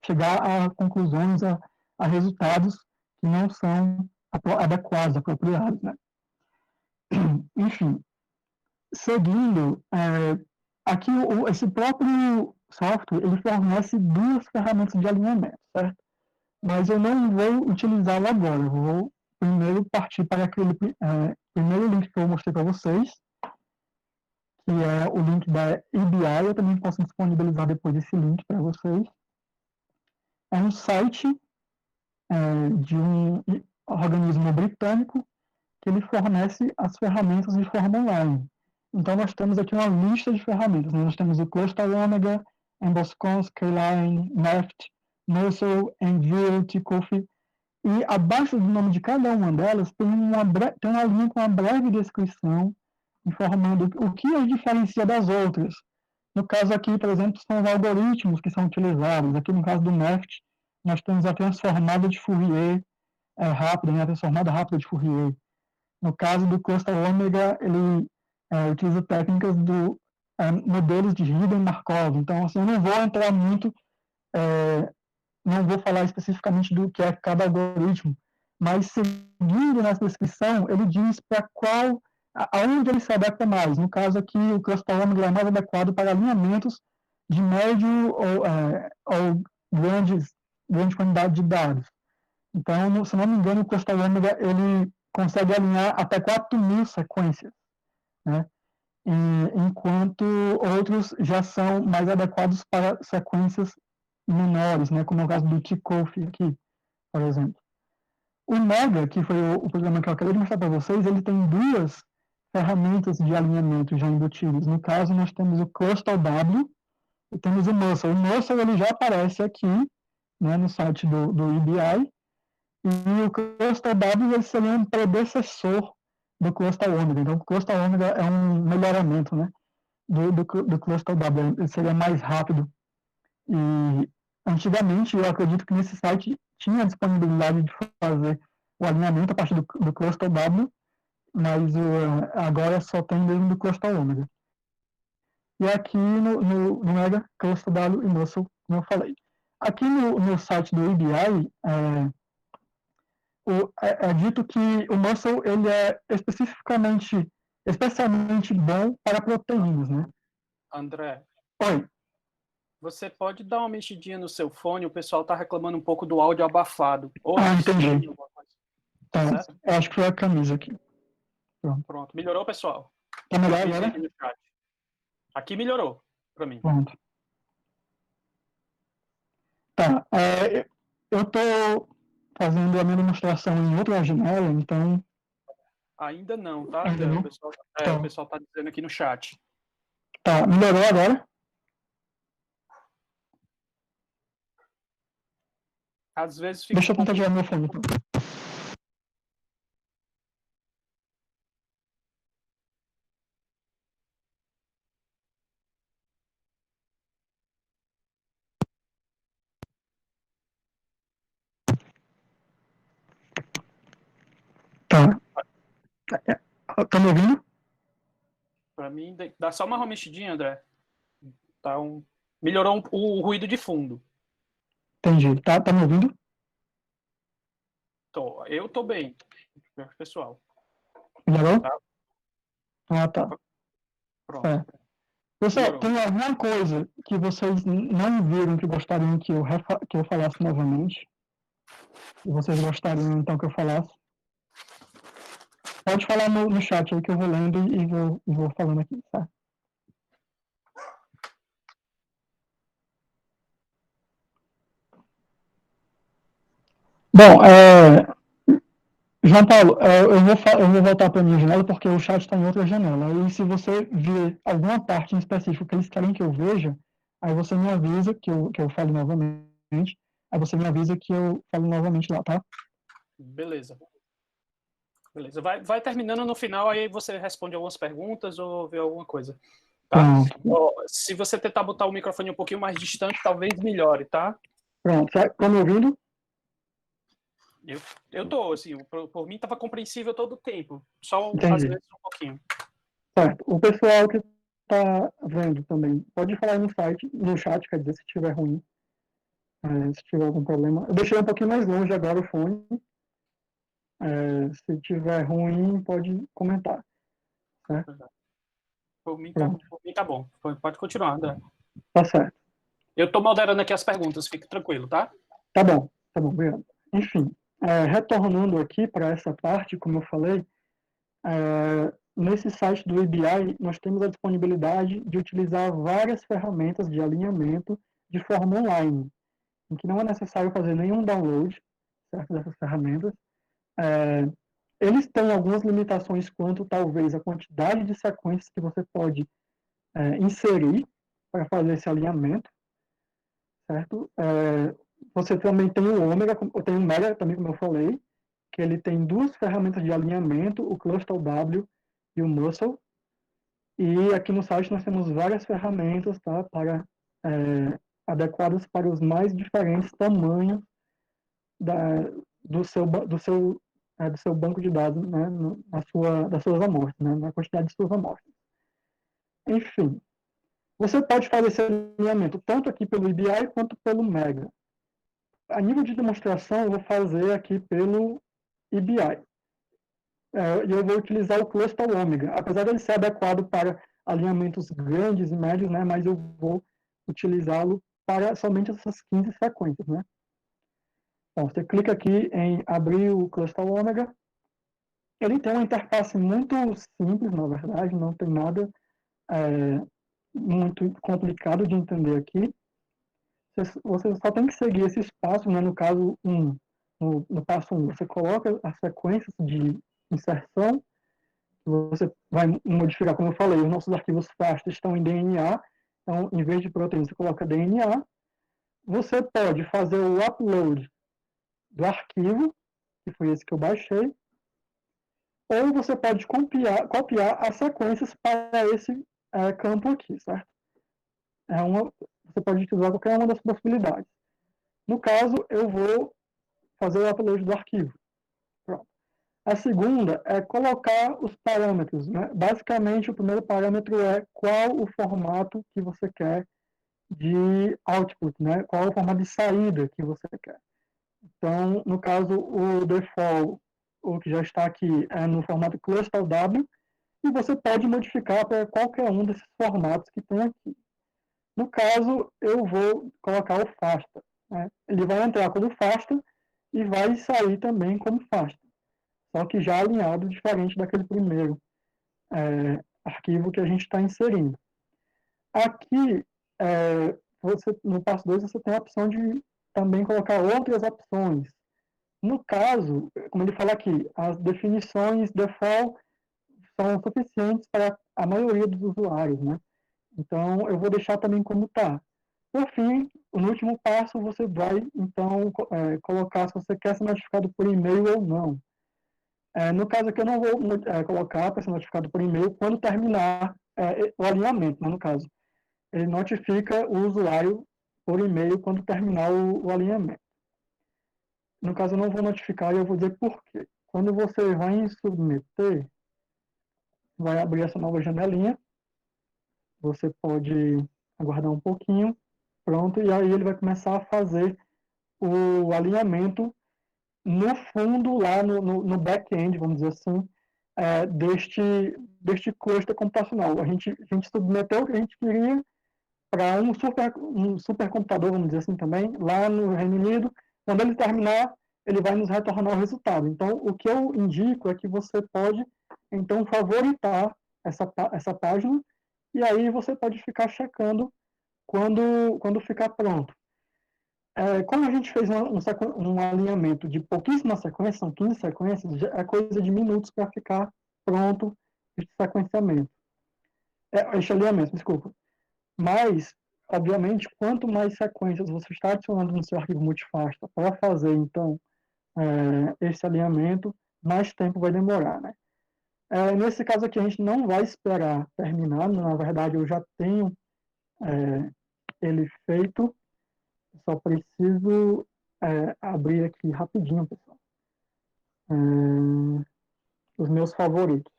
chegar a conclusões, a resultados que não são adequados, apropriados, né? Enfim, seguindo, aqui esse próprio software, ele fornece 2 ferramentas de alinhamento, certo? Mas eu não vou utilizá-lo agora, eu vou primeiro partir para aquele primeiro link que eu mostrei para vocês, que é o link da EBI. Eu também posso disponibilizar depois esse link para vocês. É um site de um organismo britânico que ele fornece as ferramentas de forma online. Então, nós temos aqui uma lista de ferramentas, né? Nós temos o Cluster Omega, Emboscons, K-Line, Neft, Muscle, Envil, Tikofi. E abaixo do nome de cada uma delas tem uma linha com uma breve descrição informando o que as diferencia das outras. No caso aqui, por exemplo, são os algoritmos que são utilizados. Aqui no caso do Neft, nós temos a transformada de Fourier rápida, né? A transformada rápida de Fourier. No caso do Cluster Omega, ele utiliza técnicas do modelos de Hidden-Markov. Então, assim, eu não vou entrar muito, não vou falar especificamente do que é cada algoritmo, mas seguindo nessa descrição, ele diz para aonde ele se adequa mais. No caso aqui, o Cluster Omega é mais adequado para alinhamentos de médio ou grande quantidade de dados. Então, se não me engano, o Cluster Omega ele consegue alinhar até 4.000 sequências, né? Enquanto outros já são mais adequados para sequências menores, né? Como é o caso do Tikofi aqui, por exemplo. O Mega, que foi o programa que eu acabei de mostrar para vocês, ele tem duas ferramentas de alinhamento já embutidas. No caso, nós temos o Cluster W e temos o Muscle. O Muscle ele já aparece aqui, né, no site do EBI, e o Cluster W ele seria um predecessor do Cluster Omega. Então, o Cluster Omega é um melhoramento, né, do Cluster W. Ele seria mais rápido. E, antigamente, eu acredito que nesse site tinha a disponibilidade de fazer o alinhamento a partir do Cluster W, mas agora só tem mesmo do Cluster Omega. E aqui no Mega, Cluster W e Muscle, como eu falei. Aqui no site do EBI, é dito que o Muscle ele é especialmente bom para proteínas, né? André, Oi. você pode dar uma mexidinha no seu fone? O pessoal está reclamando um pouco do áudio abafado. Entendi. Tá, certo? eu acho que foi a camisa aqui. Pronto. Melhorou, pessoal? Tá melhor agora? Aqui melhorou para mim. Pronto. Tá. Eu estou fazendo a minha demonstração em outra janela, então... Ainda não, tá? Ainda não? O pessoal tá dizendo aqui no chat. Tá, melhorou agora? Às vezes fica... Deixa eu tentar tirar meu fone, então. Tá. Tá me ouvindo? Para mim, dá só uma mexidinha, André. Tá melhorou o ruído de fundo. Entendi. Tá me ouvindo? Eu tô bem, pessoal. Melhorou? Tá. Tá. Pronto. Pessoal, tem alguma coisa que vocês não viram que gostariam que eu falasse novamente? E vocês gostariam, então, que eu falasse? Pode falar no chat aí que eu vou lendo e vou falando aqui, tá? Bom, João Paulo, eu vou voltar para a minha janela porque o chat está em outra janela. E se você ver alguma parte em específico que eles querem que eu veja, aí você me avisa que eu fale novamente. Aí você me avisa que eu falo novamente lá, tá? Beleza. Vai terminando no final, aí você responde algumas perguntas ou vê alguma coisa. Tá? Se você tentar botar o microfone um pouquinho mais distante, talvez melhore, tá? Pronto. Tá me ouvindo? Eu tô, assim, por mim estava compreensível todo o tempo. Só Entendi. às vezes um pouquinho. Certo. O pessoal que está vendo também, pode falar no chat, quer dizer, se estiver ruim. Se tiver algum problema. Eu deixei um pouquinho mais longe agora o fone. Se tiver ruim, pode comentar. Certo? Por mim tá bom. Pode continuar, André. Tá certo. Eu estou moderando aqui as perguntas, fique tranquilo, tá? Tá bom, obrigado. Enfim, Retornando aqui para essa parte, como eu falei, nesse site do EBI, nós temos a disponibilidade de utilizar várias ferramentas de alinhamento de forma online, em que não é necessário fazer nenhum download, certo, dessas ferramentas. Eles têm algumas limitações quanto, talvez, a quantidade de sequências que você pode inserir para fazer esse alinhamento, certo? Você também tem o Omega, tem o Mega também, como eu falei, que ele tem duas ferramentas de alinhamento, o Cluster W e o Muscle. E aqui no site nós temos várias ferramentas, tá, adequadas para os mais diferentes tamanhos do seu banco de dados, né, das suas amostras, né, na quantidade de suas amostras. Enfim, você pode fazer esse alinhamento tanto aqui pelo EBI quanto pelo Mega. A nível de demonstração, eu vou fazer aqui pelo EBI. E eu vou utilizar o cluster Omega, apesar de ele ser adequado para alinhamentos grandes e médios, né, mas eu vou utilizá-lo para somente essas 15 sequências, né. Então, você clica aqui em abrir o cluster Omega. Ele tem uma interface muito simples, na verdade, não tem nada muito complicado de entender aqui. Você só tem que seguir esses passos, né? No caso 1, no passo 1, você coloca as sequências de inserção, você vai modificar, como eu falei, os nossos arquivos FASTA estão em DNA, então, em vez de proteína, você coloca DNA. Você pode fazer o upload do arquivo, que foi esse que eu baixei, ou você pode copiar as sequências para esse campo aqui, certo? Você pode utilizar qualquer uma das possibilidades. No caso, eu vou fazer o upload do arquivo. Pronto. A segunda é colocar os parâmetros, né? Basicamente, o primeiro parâmetro é qual o formato que você quer de output, né? Qual o formato de saída que você quer. Então, no caso, o default, o que já está aqui, é no formato cluster W, e você pode modificar para qualquer um desses formatos que tem aqui. No caso, eu vou colocar o FASTA. Né? Ele vai entrar como FASTA e vai sair também como FASTA, só que já alinhado diferente daquele primeiro arquivo que a gente está inserindo. Aqui, no passo 2, você tem a opção de também colocar outras opções. No caso, como ele fala aqui, as definições default são suficientes para a maioria dos usuários, né? Então, eu vou deixar também como está. Por fim, no último passo, você vai, então, colocar se você quer ser notificado por e-mail ou não. No caso aqui, eu não vou colocar para ser notificado por e-mail quando terminar o alinhamento, né, no caso. Ele notifica o usuário por e-mail quando terminar o alinhamento. No caso, eu não vou notificar e eu vou dizer por quê. Quando você vai em submeter, vai abrir essa nova janelinha. Você pode aguardar um pouquinho. Pronto, e aí ele vai começar a fazer o alinhamento no fundo, lá no back-end, vamos dizer assim, deste cluster computacional. A gente submeteu o que a gente queria para um supercomputador, vamos dizer assim também, lá no Reino Unido. Quando ele terminar, ele vai nos retornar o resultado. Então, o que eu indico é que você pode, então, favoritar essa página, e aí você pode ficar checando quando ficar pronto. Como a gente fez um alinhamento de pouquíssimas sequências, são 15 sequências, é coisa de minutos para ficar pronto este sequenciamento. Este alinhamento, desculpa. Mas, obviamente, quanto mais sequências você está adicionando no seu arquivo multifasta para fazer, então, esse alinhamento, mais tempo vai demorar, né? Nesse caso aqui, a gente não vai esperar terminar, na verdade, eu já tenho ele feito, só preciso abrir aqui rapidinho, pessoal, os meus favoritos,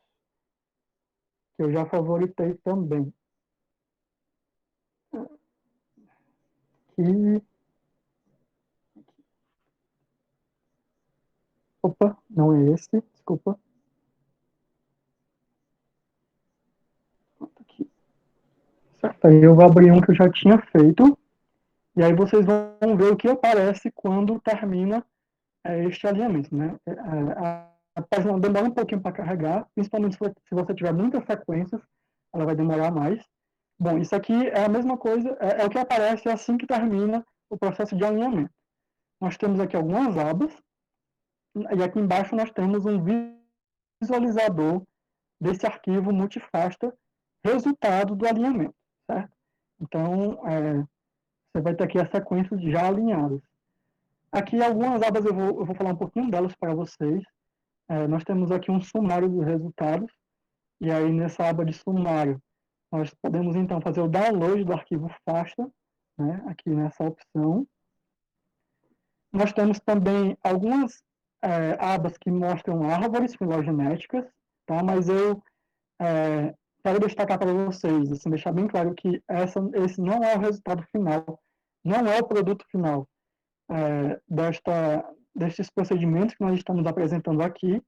que eu já favoritei também. Aqui. Opa, não é esse, desculpa. Aqui. Certo, aí eu vou abrir um que eu já tinha feito, e aí vocês vão ver o que aparece quando termina é este alinhamento, né? A página demora um pouquinho para carregar, principalmente se você tiver muitas sequências, ela vai demorar mais. Bom, isso aqui é a mesma coisa, é o que aparece assim que termina o processo de alinhamento. Nós temos aqui algumas abas, e aqui embaixo nós temos um visualizador desse arquivo multifasta resultado do alinhamento, certo? Então, você vai ter aqui as sequências já alinhadas. Aqui algumas abas eu vou falar um pouquinho delas para vocês. Nós temos aqui um sumário dos resultados, e aí nessa aba de sumário, nós podemos então fazer o download do arquivo FASTA, né, aqui nessa opção. Nós temos também algumas abas que mostram árvores filogenéticas, tá? Mas eu quero destacar para vocês, assim, deixar bem claro que esse não é o resultado final, não é o produto final destes procedimentos que nós estamos apresentando aqui.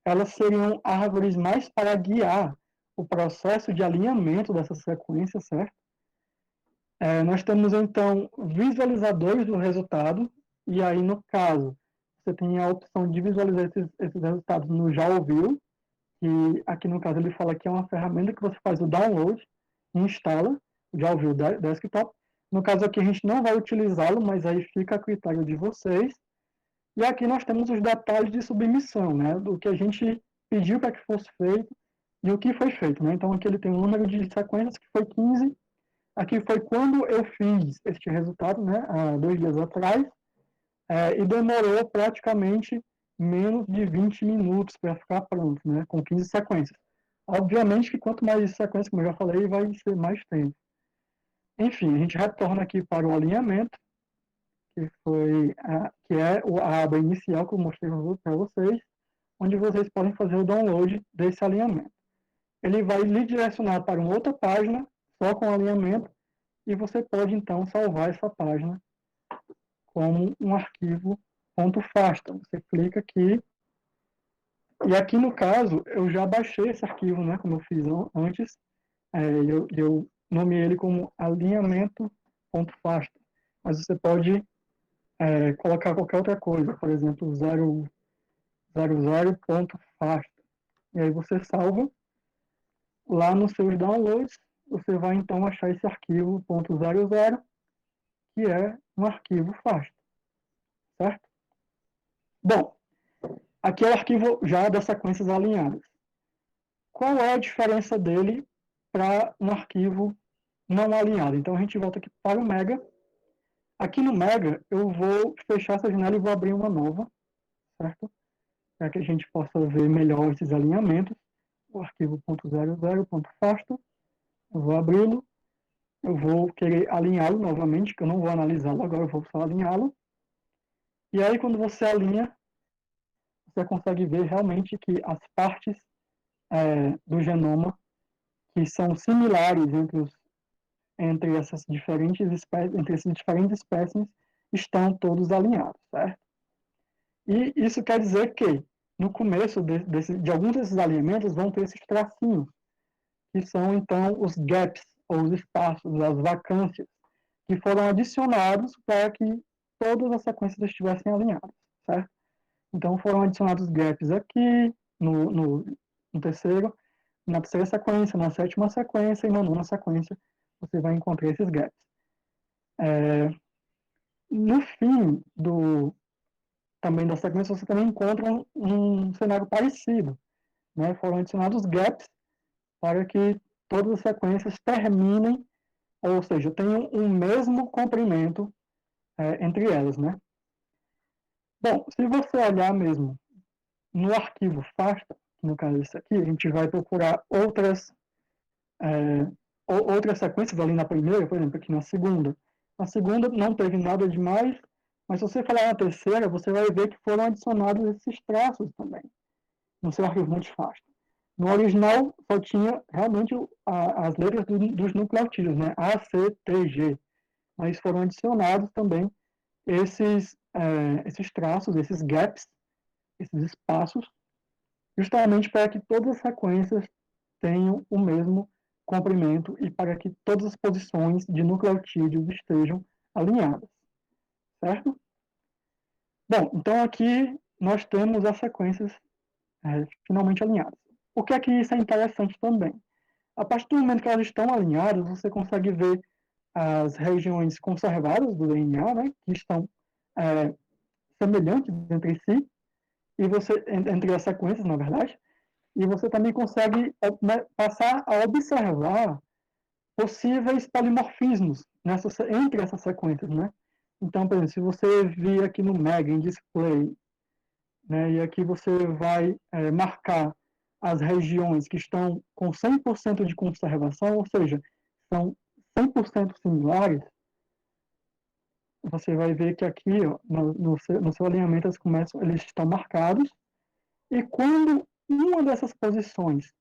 Elas seriam árvores mais para guiar o processo de alinhamento dessa sequência, certo? Nós temos, então, visualizadores do resultado, e aí, no caso, você tem a opção de visualizar esses resultados no Já Ouviu, que aqui, no caso, ele fala que é uma ferramenta que você faz o download e instala, Já Ouviu Desktop. No caso aqui, a gente não vai utilizá-lo, mas aí fica a critério de vocês. E aqui nós temos os detalhes de submissão, né, do que a gente pediu para que fosse feito e o que foi feito, né? Então, aqui ele tem um número de sequências que foi 15. Aqui foi quando eu fiz este resultado, né, há 2 dias atrás, e demorou praticamente menos de 20 minutos para ficar pronto, né, com 15 sequências. Obviamente que quanto mais sequências, como eu já falei, vai ser mais tempo. Enfim, a gente retorna aqui para o alinhamento, que é a aba inicial que eu mostrei para vocês, onde vocês podem fazer o download desse alinhamento. Ele vai lhe direcionar para uma outra página, só com alinhamento, e você pode, então, salvar essa página como um arquivo .fasta. Você clica aqui, e aqui, no caso, eu já baixei esse arquivo, né, como eu fiz antes, eu nomeei ele como alinhamento.fasta, mas você pode colocar qualquer outra coisa, por exemplo, 0.fasta, e aí você salva. Lá nos seus downloads, você vai então achar esse arquivo .00, que é um arquivo FASTA, certo? Bom, aqui é o arquivo já das sequências alinhadas. Qual é a diferença dele para um arquivo não alinhado? Então a gente volta aqui para o Mega. Aqui no Mega, eu vou fechar essa janela e vou abrir uma nova, certo? Para que a gente possa ver melhor esses alinhamentos. O arquivo .00.fasta, eu vou abri-lo. Eu vou querer alinhá-lo novamente, que eu não vou analisá-lo agora, eu vou só alinhá-lo. E aí, quando você alinha, você consegue ver realmente que as partes do genoma que são similares entre essas diferentes espécies estão todos alinhados, certo? E isso quer dizer que, no começo de alguns desses alinhamentos, vão ter esses tracinhos, que são, então, os gaps, ou os espaços, as vacâncias, que foram adicionados para que todas as sequências estivessem alinhadas, certo? Então, foram adicionados gaps aqui, no terceiro, na terceira sequência, na sétima sequência e na nona sequência, você vai encontrar esses gaps. No fim também da sequência, você também encontra um cenário parecido, né? Foram adicionados gaps para que todas as sequências terminem, ou seja, tenham o mesmo comprimento entre elas, né? Bom, se você olhar mesmo no arquivo FASTA, no caso desse aqui, a gente vai procurar outras sequências ali na primeira, por exemplo, aqui na segunda. Na segunda não teve nada demais, mas se você falar na terceira, você vai ver que foram adicionados esses traços também, no seu arquivo multifasta. No original, só tinha realmente as letras dos nucleotídeos, né? A, C, T, G. Mas foram adicionados também esses traços, esses gaps, esses espaços, justamente para que todas as sequências tenham o mesmo comprimento e para que todas as posições de nucleotídeos estejam alinhadas, certo? Bom, então aqui nós temos as sequências finalmente alinhadas. Por que é que isso é interessante também? A partir do momento que elas estão alinhadas, você consegue ver as regiões conservadas do DNA, né, que estão semelhantes entre si, e você, entre as sequências, na verdade, e você também consegue passar a observar possíveis polimorfismos entre essas sequências, né? Então, por exemplo, se você vir aqui no MEG, em display, né, e aqui você vai marcar as regiões que estão com 100% de conservação, ou seja, são 100% similares, você vai ver que aqui, ó, no seu alinhamento, eles estão marcados, e quando uma dessas posições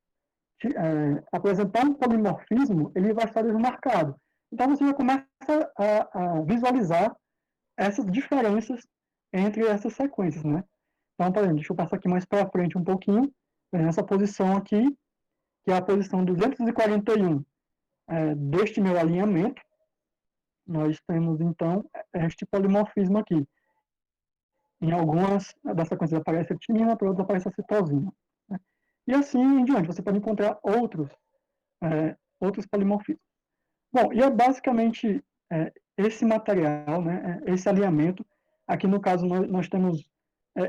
apresentar um polimorfismo, ele vai estar desmarcado. Então, você já começa a visualizar essas diferenças entre essas sequências, né? Então, por exemplo, deixa eu passar aqui mais para frente um pouquinho, nessa posição aqui, que é a posição 241 deste meu alinhamento, nós temos, então, este polimorfismo aqui. Em algumas das sequências aparece a timina, para outras aparece a citosina. Né? E assim em diante, você pode encontrar outros polimorfismos. Bom, e é basicamente esse material, né, esse alinhamento. Aqui no caso nós temos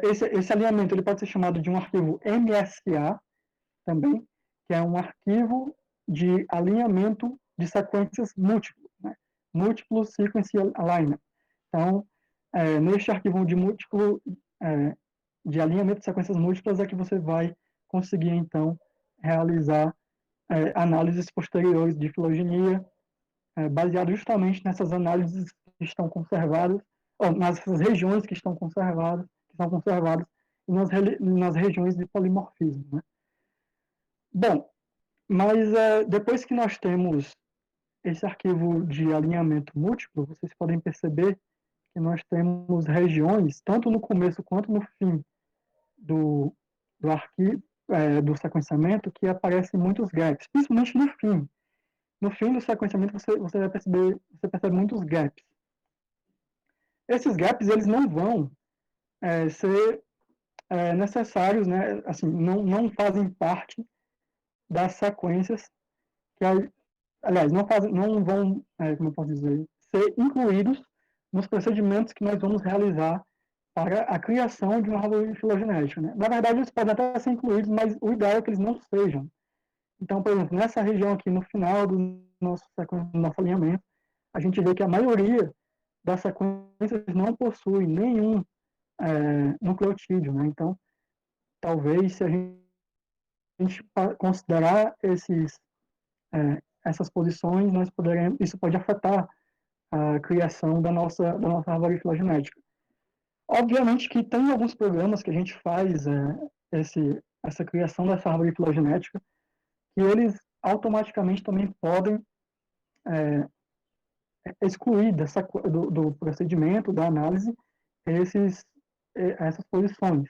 esse alinhamento, ele pode ser chamado de um arquivo MSA também, que é um arquivo de alinhamento de sequências múltiplas, né? Múltiplo Sequence Alignment. Então, neste arquivo de alinhamento de sequências múltiplas é que você vai conseguir, então, realizar análises posteriores de filogenia, baseado justamente nessas análises que estão conservadas, ou nessas regiões que estão conservadas, e nas regiões de polimorfismo, né? Bom, mas depois que nós temos esse arquivo de alinhamento múltiplo, vocês podem perceber que nós temos regiões, tanto no começo quanto no fim do arquivo, do sequenciamento, que aparecem muitos gaps, principalmente no fim. No fim do sequenciamento, você vai perceber, você percebe muitos gaps. Esses gaps, eles não vão ser necessários, né? Assim, não fazem parte das sequências que, aliás, não vão, como eu posso dizer, ser incluídos nos procedimentos que nós vamos realizar para a criação de uma árvore filogenética, né? Na verdade, eles podem até ser incluídos, mas o ideal é que eles não sejam. Então, por exemplo, nessa região aqui, no final do nosso alinhamento, a gente vê que a maioria das sequências não possui nenhum nucleotídeo, né? Então, talvez, se a gente considerar essas posições, isso pode afetar a criação da nossa árvore filogenética. Obviamente que tem alguns programas que a gente faz essa criação dessa árvore filogenética, que eles automaticamente também podem excluir do procedimento, da análise, essas posições.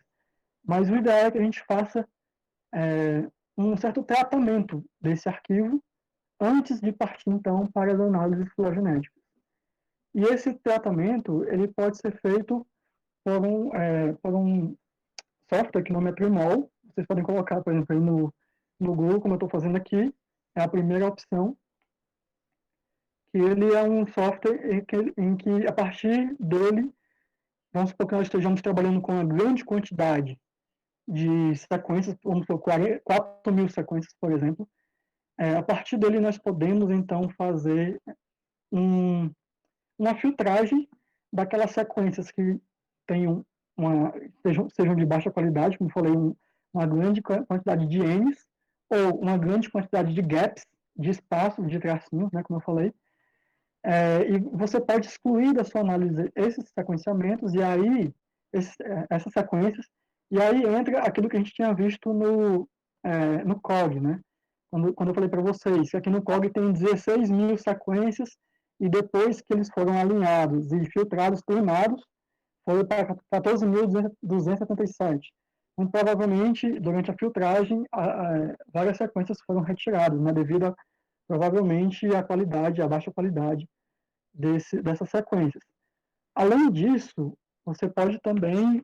Mas o ideal é que a gente faça um certo tratamento desse arquivo antes de partir, então, para as análises filogenéticas. E esse tratamento ele pode ser feito por um software que nome é Trimol. Vocês podem colocar, por exemplo, aí no Google, como eu estou fazendo aqui, é a primeira opção, que ele é um software em que, a partir dele, vamos supor que nós estejamos trabalhando com uma grande quantidade de sequências, vamos supor, 4.000 sequências, por exemplo. A partir dele, nós podemos, então, fazer uma filtragem daquelas sequências que tenham sejam de baixa qualidade, como falei, uma grande quantidade de N's, ou uma grande quantidade de gaps, de espaços, de tracinhos, né, como eu falei. E você pode excluir da sua análise esses sequenciamentos, e aí, essas sequências, e aí entra aquilo que a gente tinha visto no COG, né? Quando eu falei para vocês, que aqui no COG tem 16.000 sequências, e depois que eles foram alinhados e filtrados, primados, foi para 14.277. Então, provavelmente, durante a filtragem, várias sequências foram retiradas, né, devido provavelmente à qualidade, à baixa qualidade dessas sequências. Além disso, você pode também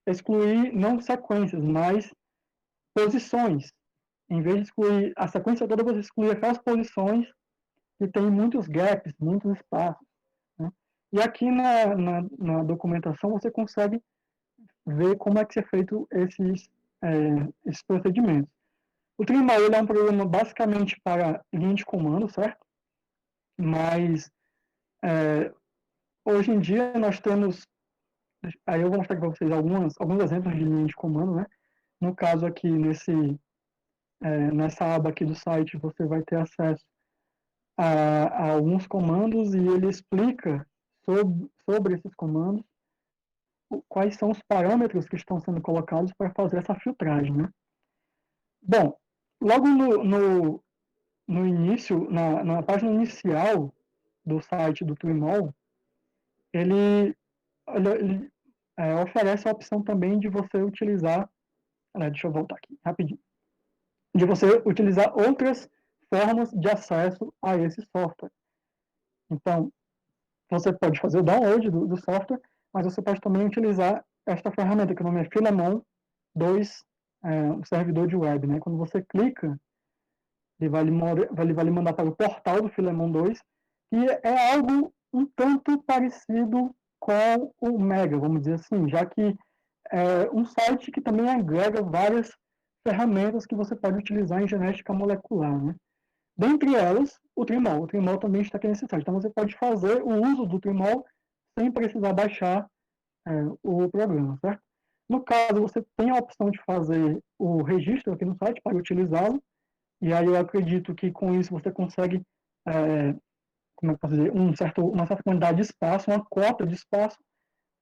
excluir não sequências, mas posições. Em vez de excluir a sequência toda, você exclui aquelas posições que tem muitos gaps, muitos espaços. Né? E aqui na documentação você consegue ver como é que é feito esses procedimentos. O Trimall ele é um programa basicamente para linha de comando, certo? Mas hoje em dia nós temos, aí eu vou mostrar para vocês alguns exemplos de linha de comando, né? No caso aqui, nessa aba aqui do site, você vai ter acesso a alguns comandos e ele explica sobre esses comandos quais são os parâmetros que estão sendo colocados para fazer essa filtragem, né? Bom, logo no início, na página inicial do site do Trimall, ele oferece a opção também de você utilizar, deixa eu voltar aqui rapidinho, de você utilizar outras formas de acesso a esse software. Então, você pode fazer o download do software, mas você pode também utilizar esta ferramenta, que o nome é Filemon 2, um servidor de web. Né? Quando você clica, ele vai lhe mandar para o portal do Filemon 2, que é algo um tanto parecido com o Mega, vamos dizer assim, já que é um site que também agrega várias ferramentas que você pode utilizar em genética molecular. Né? Dentre elas, o Trimall. O Trimall também está aqui nesse site. Então, você pode fazer o uso do Trimall sem precisar baixar o programa, certo? No caso, você tem a opção de fazer o registro aqui no site para utilizá-lo, e aí eu acredito que com isso você consegue, como é que posso dizer, uma certa quantidade de espaço, uma cota de espaço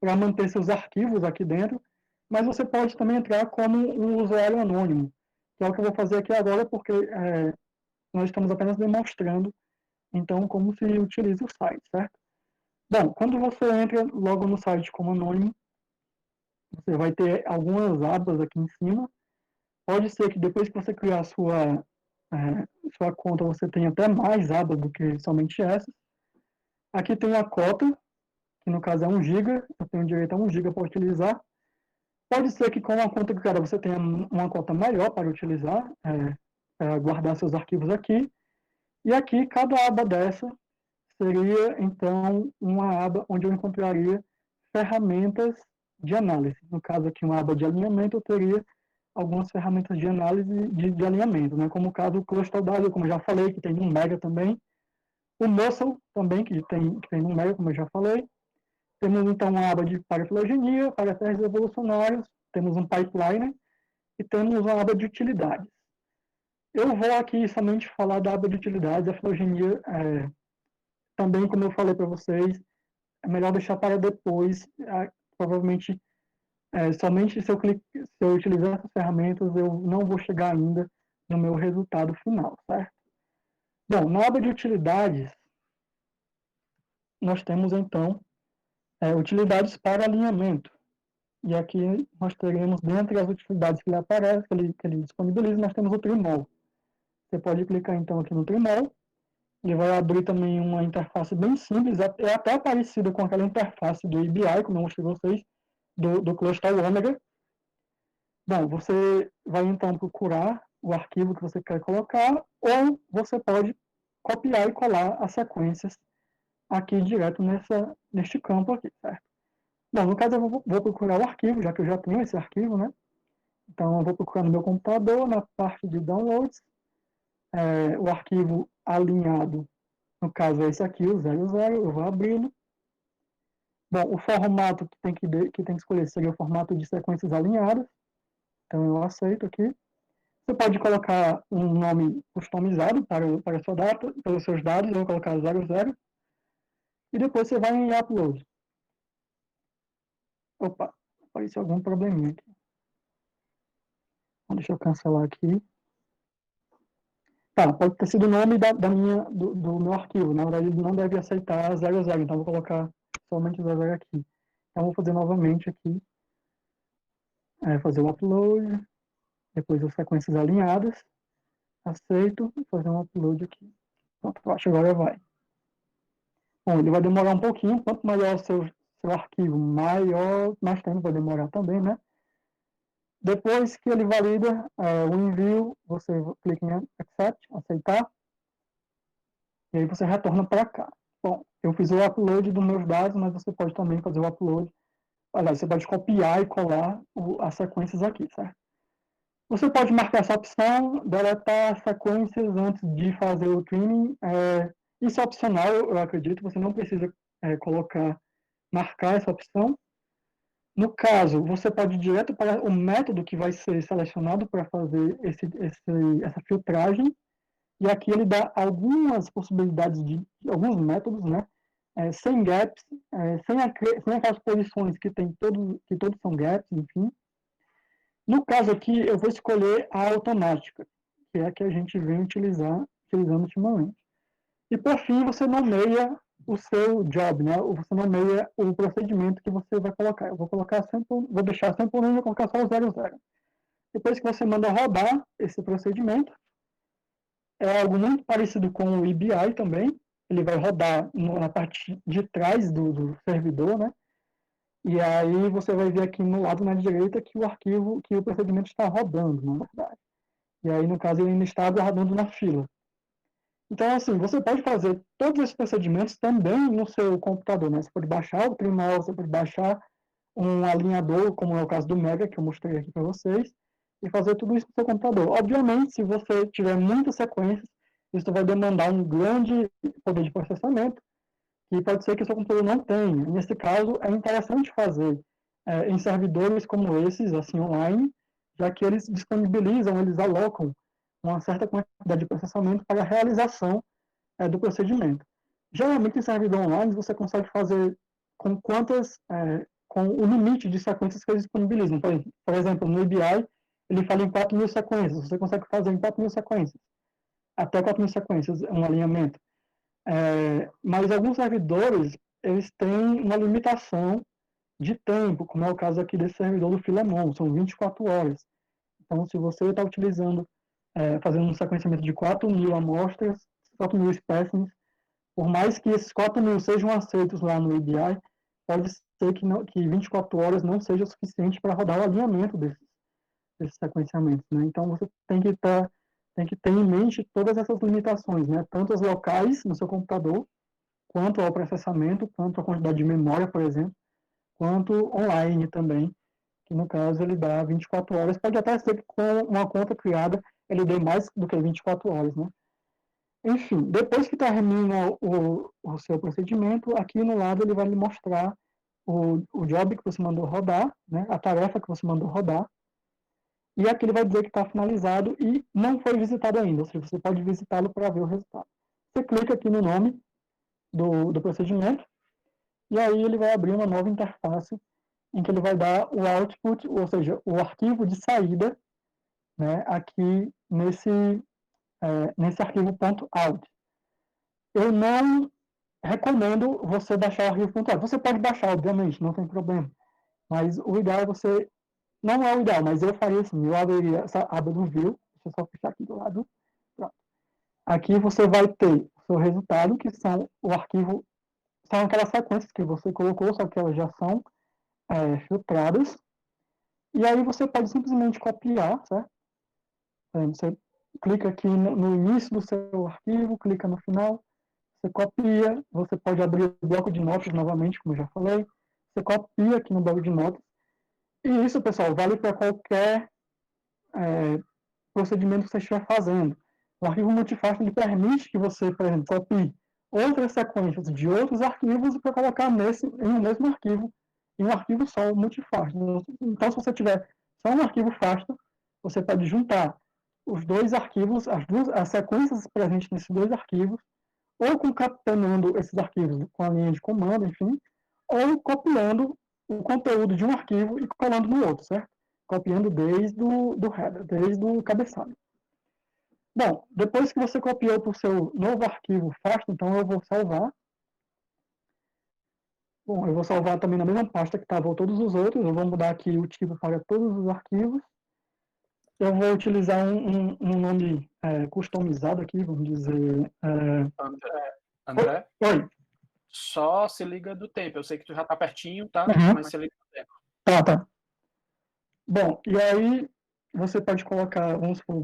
para manter seus arquivos aqui dentro, mas você pode também entrar como um usuário anônimo, que é o que eu vou fazer aqui agora, porque nós estamos apenas demonstrando, então, como se utiliza o site, certo? Bom, quando você entra logo no site como anônimo, você vai ter algumas abas aqui em cima. Pode ser que depois que você criar a sua conta, você tenha até mais abas do que somente essas. Aqui tem a cota, que no caso é 1 GB, eu tenho direito a 1 GB para utilizar. Pode ser que com a conta criada você tenha uma cota maior para utilizar, para guardar seus arquivos aqui. E aqui, cada aba dessa seria, então, uma aba onde eu encontraria ferramentas de análise. No caso aqui, uma aba de alinhamento, eu teria algumas ferramentas de análise de alinhamento, né? Como o caso do ClustalW, como eu já falei, que tem no Mega também. O Muscle também, que tem no Mega, como eu já falei. Temos, então, uma aba para filogenia, para testes evolucionários, temos um pipeline e temos uma aba de utilidades. Eu vou aqui somente falar da aba de utilidades. A filogenia, também, como eu falei para vocês, é melhor deixar para depois. Provavelmente, somente se eu utilizar essas ferramentas, eu não vou chegar ainda no meu resultado final, certo? Bom, na aba de utilidades, nós temos, então, utilidades para alinhamento. E aqui nós teremos, dentre as utilidades que ele aparece, que ele disponibiliza, nós temos o Trimall. Você pode clicar, então, aqui no Trimall. Ele vai abrir também uma interface bem simples, é até parecida com aquela interface do ABI, como eu mostrei para vocês, do Cluster Omega. Bom, você vai então procurar o arquivo que você quer colocar, ou você pode copiar e colar as sequências aqui direto neste campo aqui, certo? Bom, no caso eu vou procurar o arquivo, já que eu já tenho esse arquivo, né? Então eu vou procurar no meu computador, na parte de downloads, o arquivo alinhado, no caso é esse aqui, o 00, eu vou abrindo. Bom, o formato que tem que escolher seria o formato de sequências alinhadas. Então eu aceito aqui. Você pode colocar um nome customizado para a sua data, pelos seus dados, eu vou colocar 00. E depois você vai em upload. Opa, apareceu algum probleminha aqui. Então, deixa eu cancelar aqui. Tá, pode ter sido o nome do meu arquivo. Na verdade, ele não deve aceitar 00, então eu vou colocar somente 00 aqui. Então, vou fazer novamente aqui. Fazer o upload. Depois as sequências alinhadas. Aceito. Fazer um upload aqui. Pronto, eu acho que agora vai. Bom, ele vai demorar um pouquinho. Quanto maior seu arquivo maior, mais tempo vai demorar também, né? Depois que ele valida o envio, você clica em Accept, aceitar, e aí você retorna para cá. Bom, eu fiz o upload dos meus dados, mas você pode também fazer o upload. Aliás, você pode copiar e colar as sequências aqui, certo? Você pode marcar essa opção, deletar sequências antes de fazer o trimming. Isso é opcional, eu acredito, você não precisa marcar essa opção. No caso, você pode ir direto para o método que vai ser selecionado para fazer essa filtragem, e aqui ele dá algumas possibilidades de alguns métodos, né? Sem gaps, sem aquelas posições que todos são gaps, enfim. No caso aqui, eu vou escolher a automática, que é a que a gente vem utilizando ultimamente. E, por fim, você nomeia o seu job, né? Você nomeia o procedimento que você vai colocar. Eu vou deixar sempre o número e colocar só o 00. Depois que você manda rodar esse procedimento, é algo muito parecido com o EBI também. Ele vai rodar na parte de trás do servidor, né? E aí você vai ver aqui no lado na direita que o procedimento está rodando, na verdade. E aí, no caso, ele ainda está aguardando na fila. Então, assim, você pode fazer todos esses procedimentos também no seu computador, né? Você pode baixar o Trimall, você pode baixar um alinhador, como é o caso do Mega, que eu mostrei aqui para vocês, e fazer tudo isso no seu computador. Obviamente, se você tiver muitas sequências, isso vai demandar um grande poder de processamento, e pode ser que o seu computador não tenha. Nesse caso, é interessante fazer em servidores como esses, assim, online, já que eles disponibilizam, eles alocam uma certa quantidade de processamento para a realização do procedimento. Geralmente, em servidor online, você consegue fazer com o limite de sequências que eles disponibilizam. Por exemplo, no EBI, ele fala em 4.000 sequências. Você consegue fazer em 4.000 sequências. Até 4.000 sequências, um alinhamento. Mas alguns servidores, eles têm uma limitação de tempo, como é o caso aqui desse servidor do Filemon, são 24 horas. Então, se você está fazendo um sequenciamento de 4.000 amostras, 4.000 espécimes, por mais que esses 4.000 sejam aceitos lá no EBI, pode ser que 24 horas não seja suficiente para rodar o alinhamento desses sequenciamentos, né? Então, você tem que ter em mente todas essas limitações, né? Tanto as locais no seu computador, quanto ao processamento, quanto à quantidade de memória, por exemplo, quanto online também, que no caso ele dá 24 horas. Pode até ser que com uma conta criada ele dê mais do que 24 horas, né? Enfim, depois que termina o seu procedimento, aqui no lado ele vai lhe mostrar o job que você mandou rodar, né? A tarefa que você mandou rodar, e aqui ele vai dizer que está finalizado e não foi visitado ainda, ou seja, você pode visitá-lo para ver o resultado. Você clica aqui no nome do procedimento, e aí ele vai abrir uma nova interface em que ele vai dar o output, ou seja, o arquivo de saída, né, aqui nesse arquivo .out. Eu não recomendo você baixar o arquivo .out. Você pode baixar, obviamente, não tem problema. Mas o ideal é você... Não é o ideal, mas eu faria assim, eu abriria essa aba do View, deixa eu só fechar aqui do lado. Pronto. Aqui você vai ter o seu resultado, que são o arquivo, são aquelas sequências que você colocou, só que elas já são filtradas. E aí você pode simplesmente copiar, certo? Você clica aqui no início do seu arquivo, clica no final, você copia, você pode abrir o bloco de notas novamente, como eu já falei, você copia aqui no bloco de notas. E isso, pessoal, vale para qualquer procedimento que você estiver fazendo. O arquivo multifácil ele permite que você, por exemplo, copie outras sequências de outros arquivos para colocar em um mesmo arquivo, em um arquivo só, multifácil. Então, se você tiver só um arquivo FASTA, você pode juntar os dois arquivos, as sequências presentes nesses dois arquivos, ou concatenando esses arquivos com a linha de comando, enfim, ou copiando o conteúdo de um arquivo e colando no outro, certo? Copiando desde o header, desde o cabeçalho. Bom, depois que você copiou para o seu novo arquivo FASTA, então eu vou salvar. Bom, eu vou salvar também na mesma pasta que estavam todos os outros. Eu vou mudar aqui o tipo para todos os arquivos. Eu vou utilizar um nome customizado aqui, vamos dizer... André? Oi. Só se liga do tempo. Eu sei que tu já tá pertinho, tá? Uhum. Mas se liga do tempo. Tá. Bom, e aí você pode colocar, vamos supor,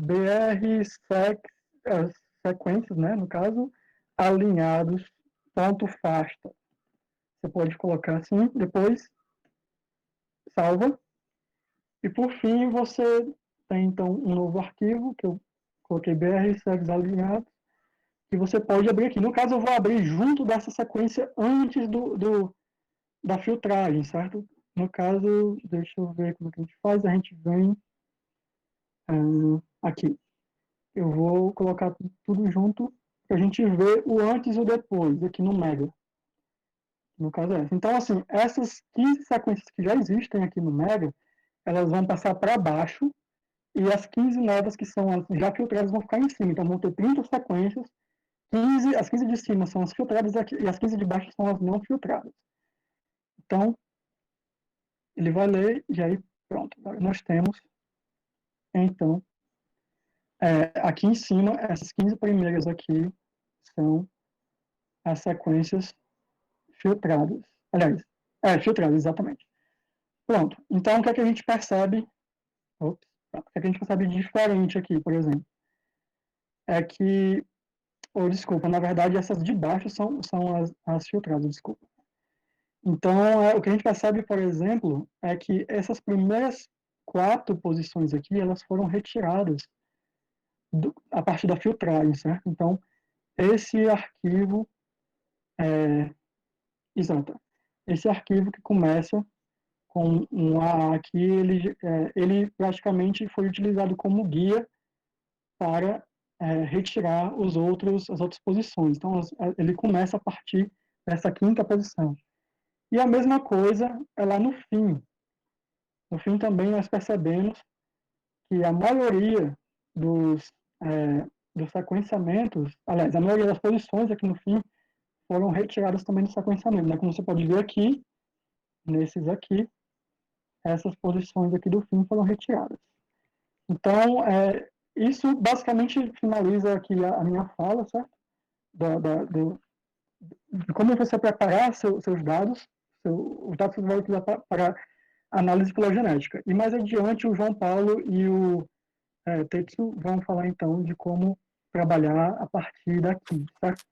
sequências, né, no caso, alinhados, ponto fasta. Você pode colocar assim, depois salva. E por fim, você tem então um novo arquivo, que eu coloquei br segs alinhados, que você pode abrir aqui. No caso, eu vou abrir junto dessa sequência antes da filtragem, certo? No caso, deixa eu ver como que a gente faz. A gente vem aqui. Eu vou colocar tudo junto para a gente ver o antes e o depois aqui no Mega. No caso é essa. Então, assim, essas 15 sequências que já existem aqui no Mega, elas vão passar para baixo e as 15 novas que são as já filtradas vão ficar em cima. Então, vão ter 30 sequências. As 15 de cima são as filtradas e as 15 de baixo são as não filtradas. Então, ele vai ler e aí, pronto. Nós temos, então, aqui em cima, essas 15 primeiras aqui são as sequências filtradas. Aliás, filtradas, exatamente. Pronto. Então, o que é que a gente percebe? O que é que a gente percebe diferente aqui, por exemplo? É que, desculpa, na verdade, essas de baixo são as filtradas, desculpa. Então, o que a gente percebe, por exemplo, é que essas primeiras 4 posições aqui, elas foram retiradas a partir da filtragem, certo? Então, esse arquivo, exato, esse arquivo que começa com um AA aqui, ele praticamente foi utilizado como guia para retirar as outras posições. Então, ele começa a partir dessa 5ª posição. E a mesma coisa é lá no fim. No fim também nós percebemos que a maioria dos sequenciamentos, aliás, a maioria das posições aqui no fim foram retiradas também do sequenciamento, né? Como você pode ver aqui, nesses aqui, essas posições aqui do fim foram retiradas. Então, isso basicamente finaliza aqui a minha fala, certo? De como você preparar seus dados, os dados que você vai utilizar para análise filogenética. E mais adiante, o João Paulo e o Tetsu vão falar, então, de como trabalhar a partir daqui, certo?